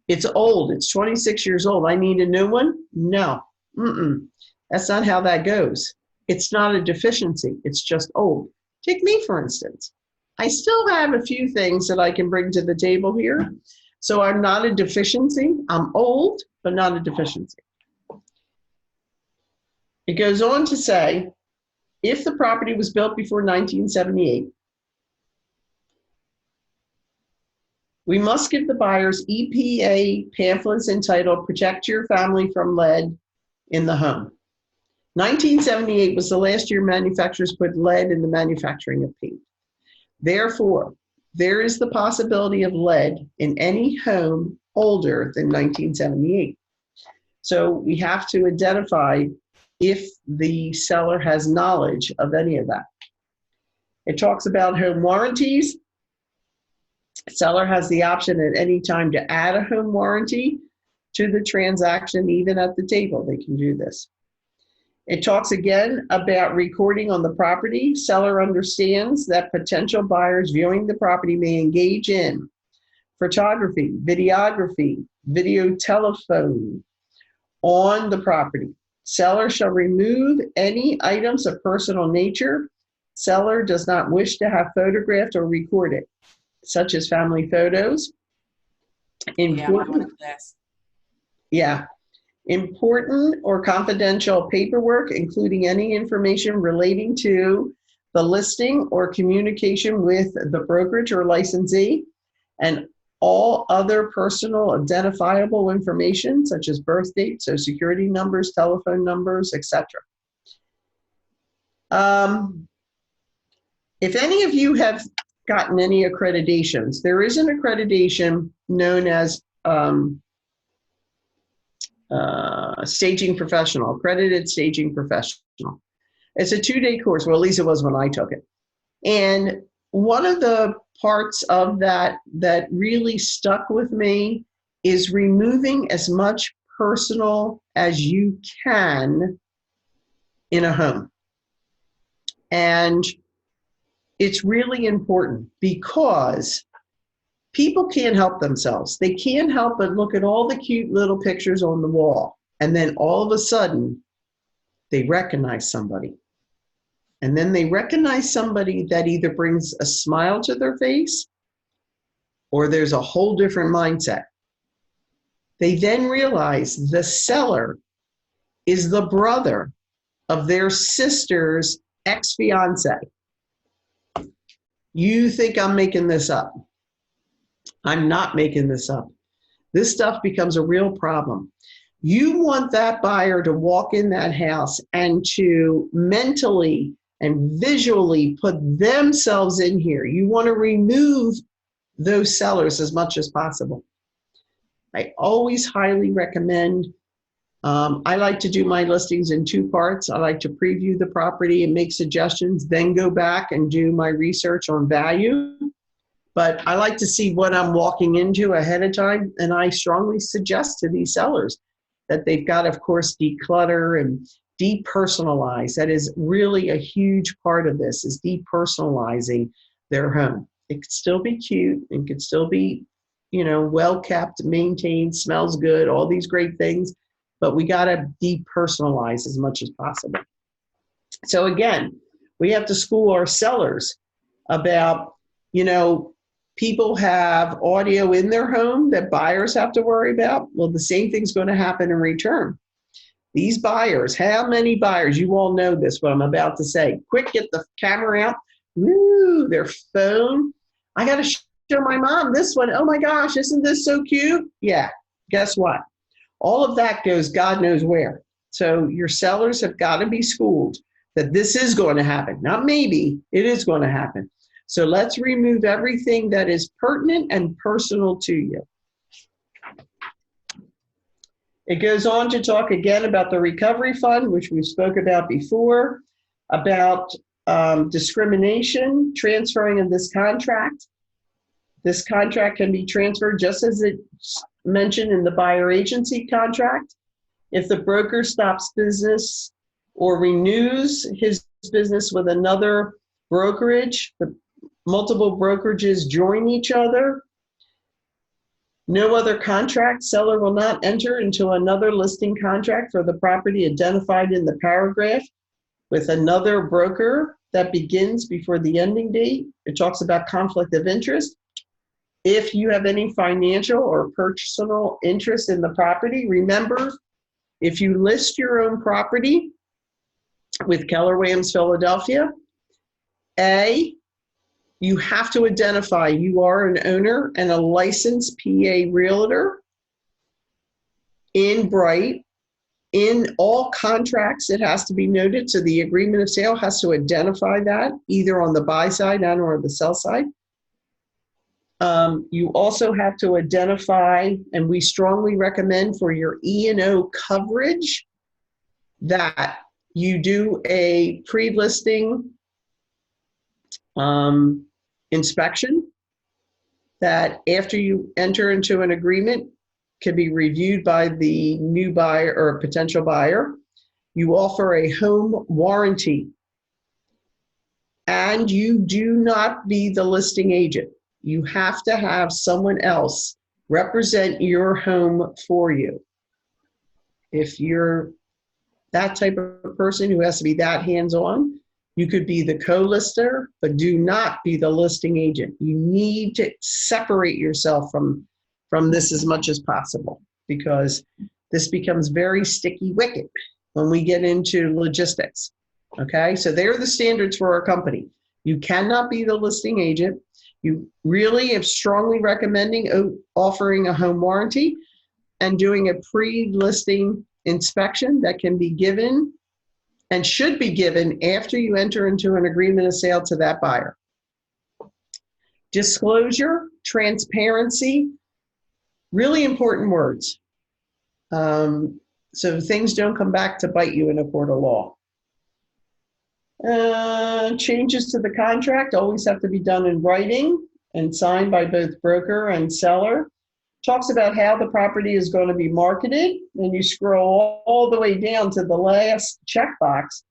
it's old, it's 26 years old, I need a new one? No, that's not how that goes. It's not a deficiency, it's just old. Take me, for instance. I still have a few things that I can bring to the table here. So I'm not a deficiency. I'm old, but not a deficiency. It goes on to say, if the property was built before 1978, we must give the buyers EPA pamphlets entitled Protect Your Family from Lead in the Home. 1978 was the last year manufacturers put lead in the manufacturing of paint. Therefore, there is the possibility of lead in any home older than 1978. So we have to identify if the seller has knowledge of any of that. It talks about home warranties. Seller has the option at any time to add a home warranty to the transaction, even at the table, they can do this. It talks again about recording on the property. Seller understands that potential buyers viewing the property may engage in photography, videography, video telephone on the property. Seller shall remove any items of personal nature seller does not wish to have photographed or recorded, such as family photos. Important or confidential paperwork, including any information relating to the listing or communication with the brokerage or licensee, and all other personal identifiable information, such as birth date, social security numbers, telephone numbers, etc. If any of you have gotten any accreditations, there is an accreditation known as staging professional, accredited staging professional. It's a 2-day course. Well, at least it was when I took it. And one of the parts of that that really stuck with me is removing as much personal as you can in a home. And it's really important because people can't help themselves. They can't help but look at all the cute little pictures on the wall. And then all of a sudden, they recognize somebody. And then they recognize somebody that either brings a smile to their face or there's a whole different mindset. They then realize the seller is the brother of their sister's ex-fiance. You think I'm making this up? I'm not making this up. This stuff becomes a real problem. You want that buyer to walk in that house and to mentally and visually put themselves in here. You want to remove those sellers as much as possible. I always highly recommend, I like to do my listings in 2 parts. I like to preview the property and make suggestions, then go back and do my research on value. But I like to see what I'm walking into ahead of time, and I strongly suggest to these sellers that they've got, of course, declutter and depersonalize. That is really a huge part of this, is depersonalizing their home. It could still be cute, it could still be, you know, well kept, maintained, smells good, all these great things, but we got to depersonalize as much as possible. So again, we have to school our sellers about, you know, people have audio in their home that buyers have to worry about. Well, the same thing's going to happen in return. These buyers, how many buyers, you all know this, what I'm about to say. Quick, get the camera out. Woo, their phone. I got to show my mom this one. Oh my gosh, isn't this so cute? Yeah, guess what? All of that goes God knows where. So your sellers have got to be schooled that this is going to happen. Not maybe, it is going to happen. So let's remove everything that is pertinent and personal to you. It goes on to talk again about the recovery fund, which we spoke about before, about discrimination, transferring of this contract. This contract can be transferred just as it's mentioned in the buyer agency contract. If the broker stops business or renews his business with another brokerage, the multiple brokerages join each other. No other contract, seller will not enter into another listing contract for the property identified in the paragraph with another broker that begins before the ending date. It talks about conflict of interest. If you have any financial or personal interest in the property, remember, if you list your own property with Keller Williams Philadelphia, you have to identify you are an owner and a licensed PA realtor in Bright. In all contracts, it has to be noted, so the agreement of sale has to identify that, either on the buy side and or the sell side. You also have to identify, and we strongly recommend for your E&O coverage, that you do a pre-listing inspection that after you enter into an agreement can be reviewed by the new buyer or potential buyer. You offer a home warranty, and you do not be the listing agent. You have to have someone else represent your home for you. If you're that type of person who has to be that hands-on, you could be the co-lister, but do not be the listing agent. You need to separate yourself from this as much as possible, because this becomes very sticky wicket when we get into logistics. Okay, so they're the standards for our company. You cannot be the listing agent. You really am strongly recommending offering a home warranty and doing a pre-listing inspection that can be given and should be given after you enter into an agreement of sale to that buyer. Disclosure, transparency, really important words. So things don't come back to bite you in a court of law. Changes to the contract always have to be done in writing and signed by both broker and seller. Talks about how the property is going to be marketed, and you scroll all the way down to the last checkbox,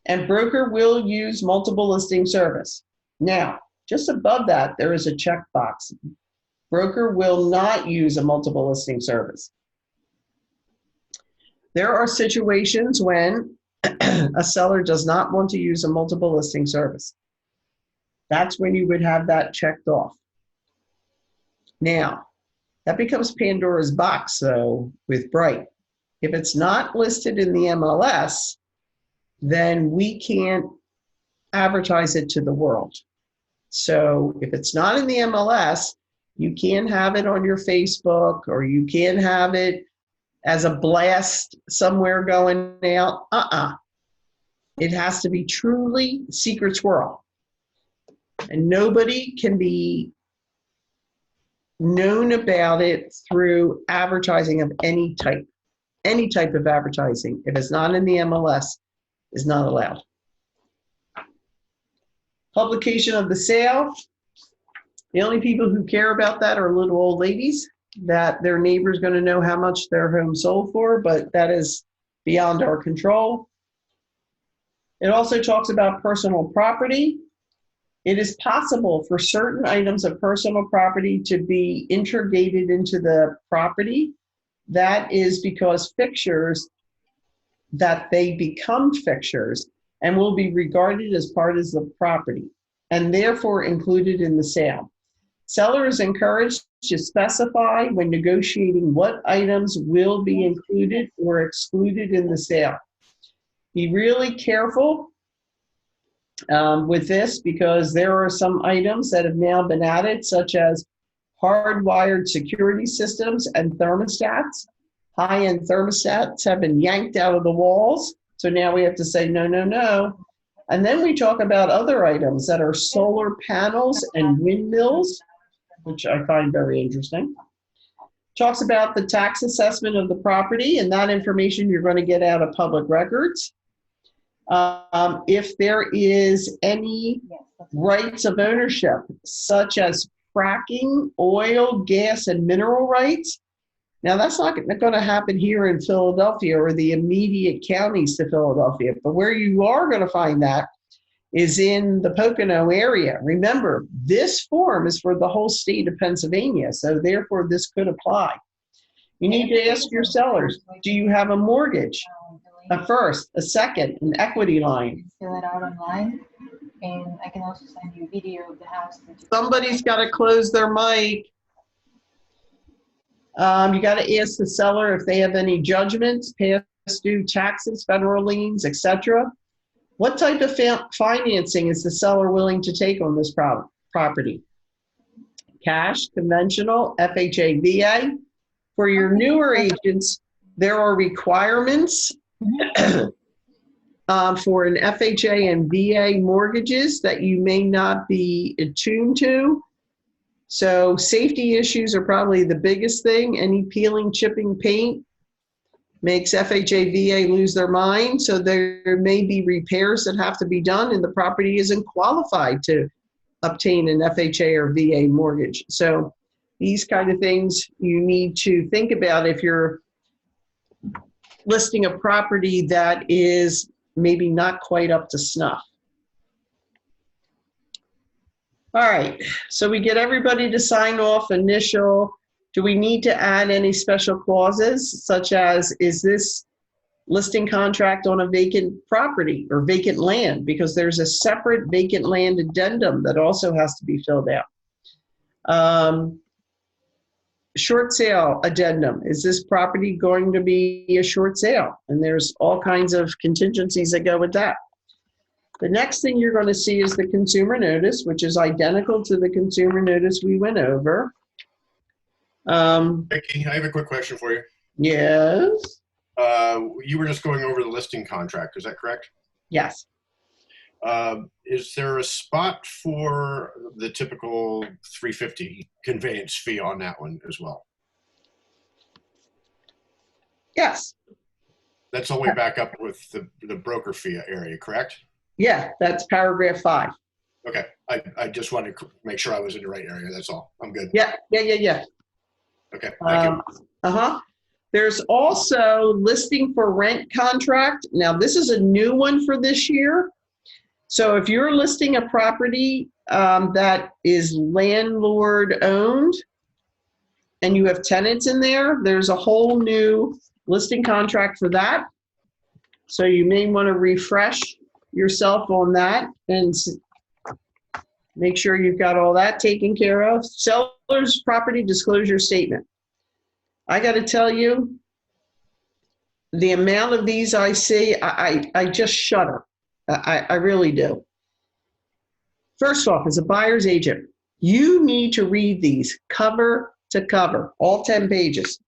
and broker will use multiple listing service. Now, just above that, there is a checkbox. Broker will not use a multiple listing service. There are situations when a seller does not want to use a multiple listing service. That's when you would have that checked off. Now, that becomes Pandora's box, though, with Bright. If it's not listed in the MLS, then we can't advertise it to the world. So if it's not in the MLS, you can't have it on your Facebook, or you can't have it as a blast somewhere going out. It has to be truly secret squirrel. And nobody can be known about it through advertising of any type of advertising. If it's not in the MLS, is not allowed. Publication of the sale. The only people who care about that are little old ladies, that their neighbor's going to know how much their home sold for, but that is beyond our control. It also talks about personal property. It is possible for certain items of personal property to be integrated into the property. That is because fixtures, that they become fixtures and will be regarded as part of the property and therefore included in the sale. Seller is encouraged to specify when negotiating what items will be included or excluded in the sale. Be really careful with this, because there are some items that have now been added, such as hardwired security systems and thermostats. High-end thermostats have been yanked out of the walls. So now we have to say, no, no, no. And then we talk about other items that are solar panels and windmills, which I find very interesting. Talks about the tax assessment of the property, and that information you're going to get out of public records. If there is any rights of ownership, such as fracking, oil, gas, and mineral rights. Now, that's not going to happen here in Philadelphia or the immediate counties to Philadelphia, but where you are going to find that is in the Pocono area. Remember, this form is for the whole state of Pennsylvania, so therefore this could apply. You need to ask your sellers, do you have a mortgage? A first, a second, an equity line. Fill it out online, and I can also send you a video of the house. Somebody's got to close their mic. You got to ask the seller if they have any judgments, past due taxes, federal liens, etc. What type of financing is the seller willing to take on this property? Cash, conventional, FHA, VA. For your newer agents, there are requirements for an FHA and VA mortgages that you may not be attuned to. So safety issues are probably the biggest thing. Any peeling, chipping paint makes FHA, VA lose their mind. So there may be repairs that have to be done and the property isn't qualified to obtain an FHA or VA mortgage. So these kind of things you need to think about if you're listing a property that is maybe not quite up to snuff. All right, so we get everybody to sign off initial. Do we need to add any special clauses, such as, is this listing contract on a vacant property or vacant land? Because there's a separate vacant land addendum that also has to be filled out. Short sale addendum. Is this property going to be a short sale? And there's all kinds of contingencies that go with that. The next thing you're going to see is the consumer notice, which is identical to the consumer notice we went over. Vicki, I have a quick question for you. Yes. You were just going over the listing contract, is that correct? Yes. Is there a spot for the typical $350 conveyance fee on that one as well? Yes. That's all the way back up with the broker fee area, correct? Yeah, that's paragraph 5. Okay, I just wanted to make sure I was in the right area, that's all. I'm good. Yeah. Okay, thank you. There's also listing for rent contract. Now, this is a new one for this year. So if you're listing a property that is landlord owned and you have tenants in there, there's a whole new listing contract for that. So you may want to refresh yourself on that and make sure you've got all that taken care of. Seller's property disclosure statement. I got to tell you, the amount of these I see, I just shudder. I really do. First off, as a buyer's agent, you need to read these cover to cover, all 10 pages.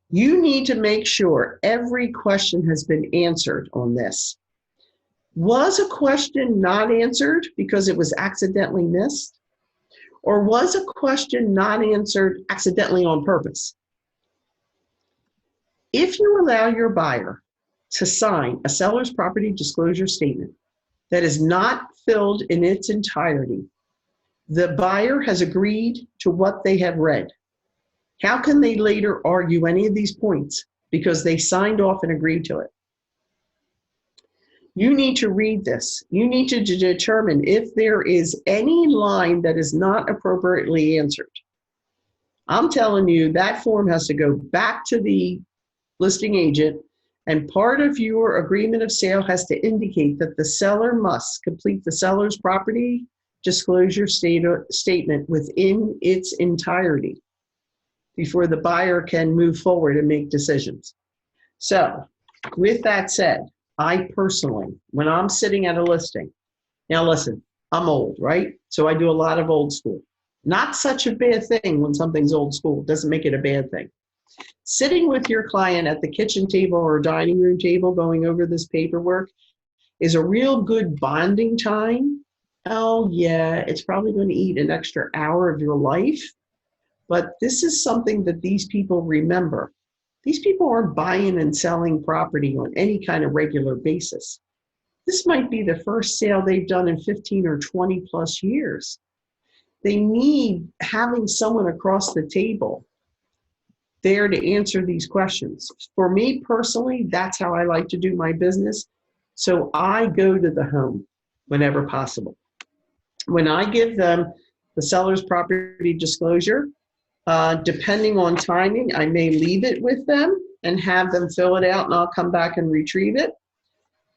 You need to make sure every question has been answered on this. Was a question not answered because it was accidentally missed? Or was a question not answered accidentally on purpose? If you allow your buyer to sign a seller's property disclosure statement that is not filled in its entirety, the buyer has agreed to what they have read. How can they later argue any of these points? Because they signed off and agreed to it. You need to read this. You need to determine if there is any line that is not appropriately answered. I'm telling you, that form has to go back to the listing agent, and part of your agreement of sale has to indicate that the seller must complete the seller's property disclosure statement within its entirety before the buyer can move forward and make decisions. So, with that said, I personally, when I'm sitting at a listing, now listen, I'm old, right? So I do a lot of old school. Not such a bad thing when something's old school. It doesn't make it a bad thing. Sitting with your client at the kitchen table or dining room table going over this paperwork is a real good bonding time. Oh yeah, it's probably going to eat an extra hour of your life, but this is something that these people remember. These people aren't buying and selling property on any kind of regular basis. This might be the first sale they've done in 15 or 20 plus years. They need having someone across the table there to answer these questions. For me personally, that's how I like to do my business. So I go to the home whenever possible. When I give them the seller's property disclosure, depending on timing, I may leave it with them and have them fill it out and I'll come back and retrieve it.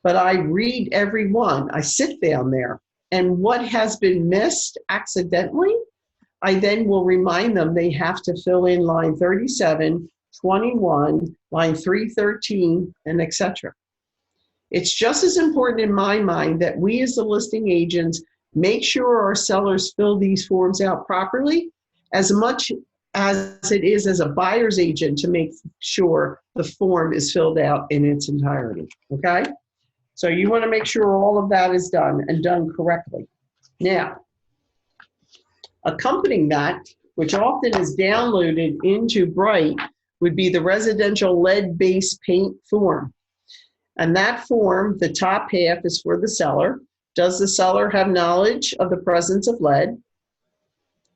But I read every one. I sit down there, and what has been missed accidentally, I then will remind them they have to fill in line 37, 21, line 313, and etc. It's just as important in my mind that we as the listing agents make sure our sellers fill these forms out properly as much as it is as a buyer's agent to make sure the form is filled out in its entirety, okay? So you want to make sure all of that is done and done correctly. Now, accompanying that, which often is downloaded into Bright, would be the residential lead-based paint form. And that form, the top half is for the seller. Does the seller have knowledge of the presence of lead?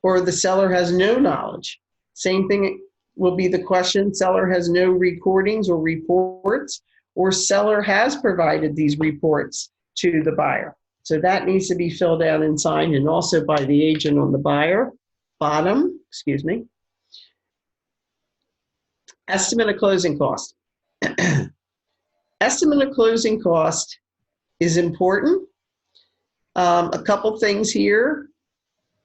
Or the seller has no knowledge? Same thing will be the question, seller has no recordings or reports, or seller has provided these reports to the buyer. So that needs to be filled out and signed, and also by the agent on the buyer. Bottom, excuse me. Estimate of closing cost. Estimate of closing cost is important. A couple things here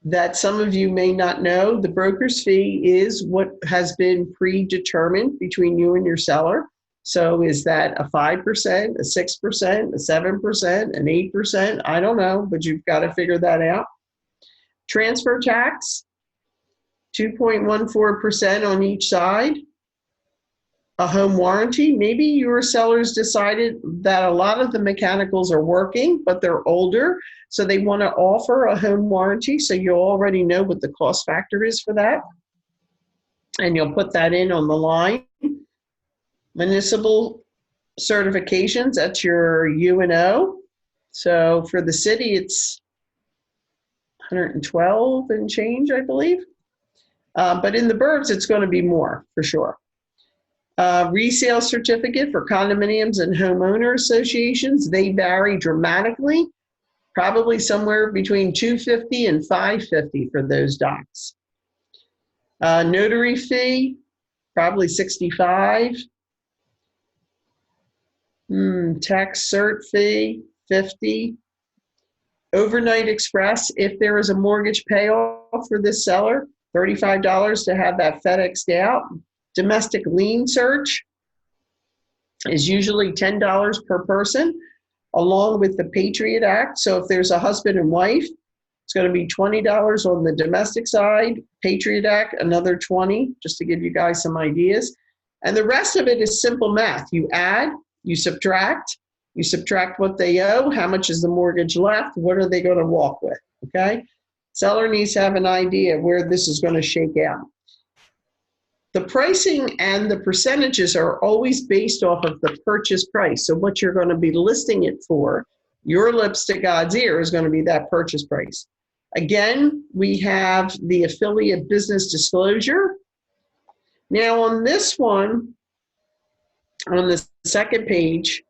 that some of you may not know. The broker's fee is what has been predetermined between you and your seller. So is that a 5%, a 6%, a 7%, an 8%? I don't know, but you've got to figure that out. Transfer tax, 2.14% on each side. A home warranty, maybe your sellers decided that a lot of the mechanicals are working, but they're older, so they want to offer a home warranty, so you already know what the cost factor is for that. And you'll put that in on the line. Municipal certifications, that's your UNO. So for the city, it's 112 and change, I believe. But in the burbs, it's going to be more, for sure. Resale certificate for condominiums and homeowner associations, they vary dramatically, probably somewhere between $250 and $550 for those docs. Notary fee, probably $65. Tax cert fee, $50. Overnight express, if there is a mortgage payoff for this seller, $35 to have that FedExed out. Domestic lien search is usually $10 per person, along with the Patriot Act. So if there's a husband and wife, it's going to be $20 on the domestic side. Patriot Act, another $20, just to give you guys some ideas. And the rest of it is simple math. You add, you subtract what they owe, how much is the mortgage left, what are they going to walk with, okay? Seller needs to have an idea where this is going to shake out. The pricing and the percentages are always based off of the purchase price. So what you're going to be listing it for, your lips to God's ear, is going to be that purchase price. Again, we have the affiliate business disclosure. Now on this one, on the second page,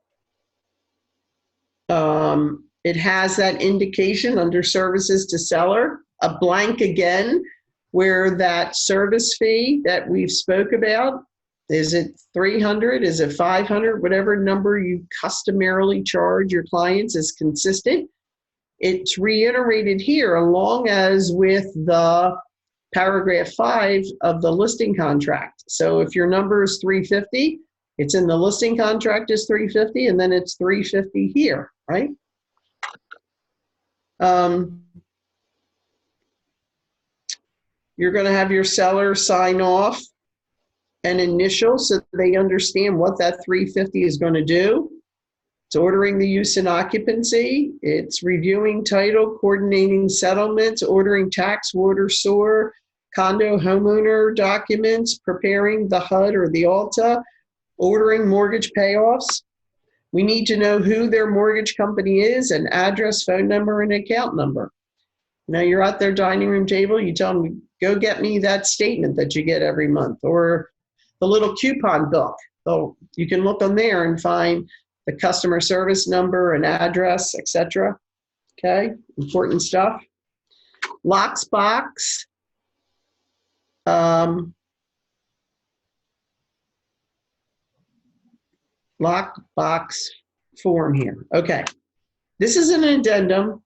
it has that indication under services to seller, a blank again, where that service fee that we've spoke about, is it $300, is it $500, whatever number you customarily charge your clients is consistent. It's reiterated here along as with the paragraph 5 of the listing contract. So if your number is $350, it's in the listing contract is $350, and then it's $350 here, right? You're going to have your seller sign off an initial so they understand what that 350 is going to do. It's ordering the use and occupancy. It's reviewing title, coordinating settlements, ordering tax, water, sewer, condo, homeowner documents, preparing the HUD or the ALTA, ordering mortgage payoffs. We need to know who their mortgage company is, an address, phone number, and account number. Now you're at their dining room table, you tell them, go get me that statement that you get every month, or the little coupon book. So you can look on there and find the customer service number and address, etc. Okay, important stuff. Locks box. Lockbox form here. Okay, this is an addendum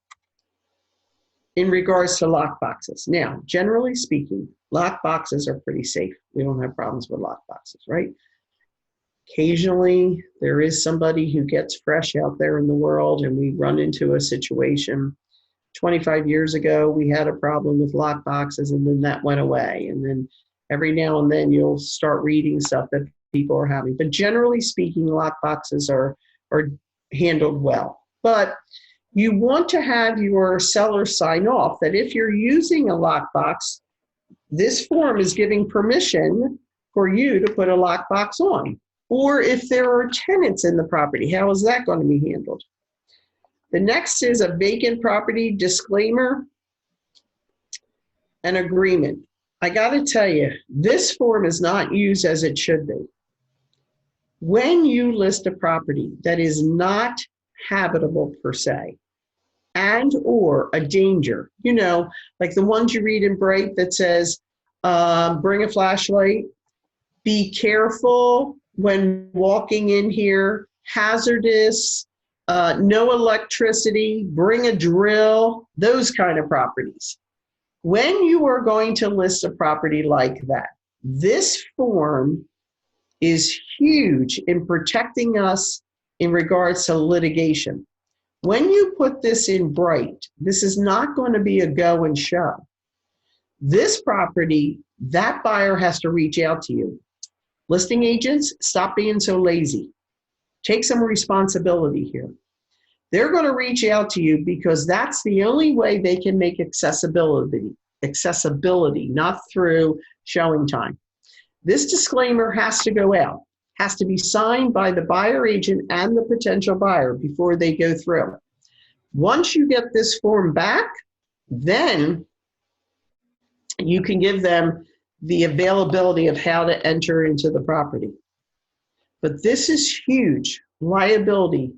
in regards to lock boxes. Now, generally speaking, lock boxes are pretty safe. We don't have problems with lock boxes, right? Occasionally, there is somebody who gets fresh out there in the world and we run into a situation. 25 years ago, we had a problem with lock boxes and then that went away. And then every now and then you'll start reading stuff that people are having. But generally speaking, lock boxes are handled well. But you want to have your seller sign off that if you're using a lockbox, this form is giving permission for you to put a lockbox on. Or if there are tenants in the property, how is that going to be handled? The next is a vacant property disclaimer and agreement. I got to tell you, this form is not used as it should be. When you list a property that is not habitable per se, and or a danger, you know, like the ones you read in Bright that says, bring a flashlight, be careful when walking in here, hazardous, no electricity, bring a drill, those kind of properties. When you are going to list a property like that, this form is huge in protecting us in regards to litigation. When you put this in Bright, this is not going to be a go and show. This property, that buyer has to reach out to you. Listing agents, stop being so lazy. Take some responsibility here. They're going to reach out to you because that's the only way they can make accessibility, not through showing time. This disclaimer has to go out, has to be signed by the buyer agent and the potential buyer before they go through. Once you get this form back, then you can give them the availability of how to enter into the property. But this is huge liability.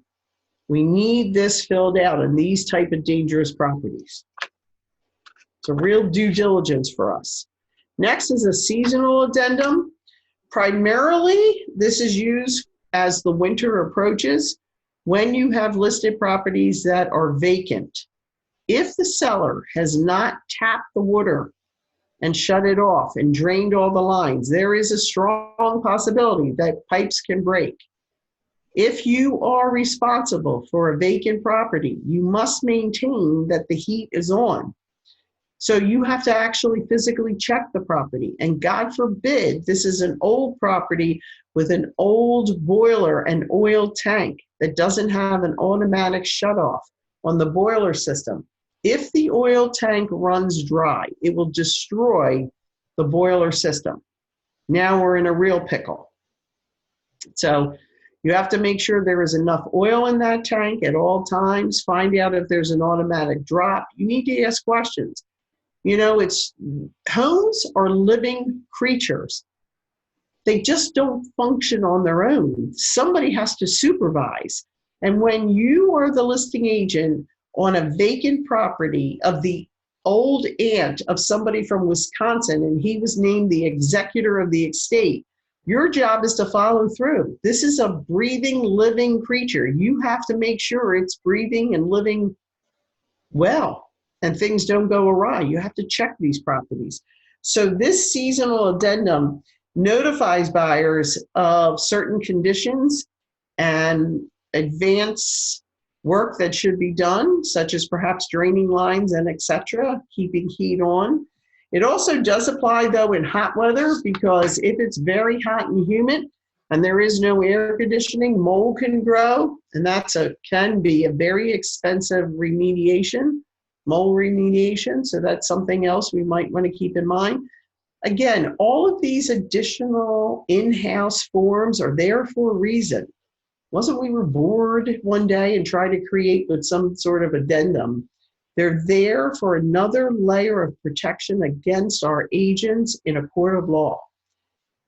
We need this filled out in these type of dangerous properties. It's a real due diligence for us. Next is a seasonal addendum. Primarily, this is used as the winter approaches when you have listed properties that are vacant. If the seller has not tapped the water and shut it off and drained all the lines, there is a strong possibility that pipes can break. If you are responsible for a vacant property, you must maintain that the heat is on. So you have to actually physically check the property. And God forbid, this is an old property with an old boiler and oil tank that doesn't have an automatic shutoff on the boiler system. If the oil tank runs dry, it will destroy the boiler system. Now we're in a real pickle. So you have to make sure there is enough oil in that tank at all times. Find out if there's an automatic drop. You need to ask questions. You know, homes are living creatures. They just don't function on their own. Somebody has to supervise. And when you are the listing agent on a vacant property of the old aunt of somebody from Wisconsin, and he was named the executor of the estate, your job is to follow through. This is a breathing, living creature. You have to make sure it's breathing and living well, and things don't go awry. You have to check these properties. So this seasonal addendum notifies buyers of certain conditions and advance work that should be done, such as perhaps draining lines and etc., keeping heat on. It also does apply though in hot weather, because if it's very hot and humid and there is no air conditioning, mold can grow, and can be a very expensive remediation, mold remediation. So that's something else we might want to keep in mind. Again, all of these additional in-house forms are there for a reason. Wasn't we were bored one day and tried to create with some sort of addendum? They're there for another layer of protection against our agents in a court of law.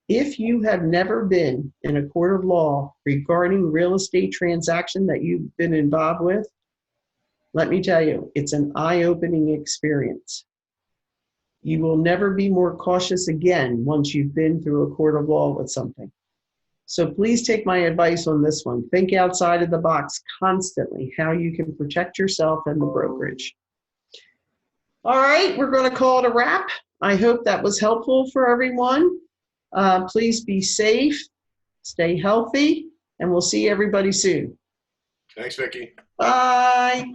If you have never been in a court of law regarding real estate transaction that you've been involved with, let me tell you, it's an eye-opening experience. You will never be more cautious again once you've been through a court of law with something. So please take my advice on this one. Think outside of the box constantly, how you can protect yourself and the brokerage. All right, we're going to call it a wrap. I hope that was helpful for everyone. Please be safe, stay healthy, and we'll see everybody soon. Thanks, Vicki. Bye.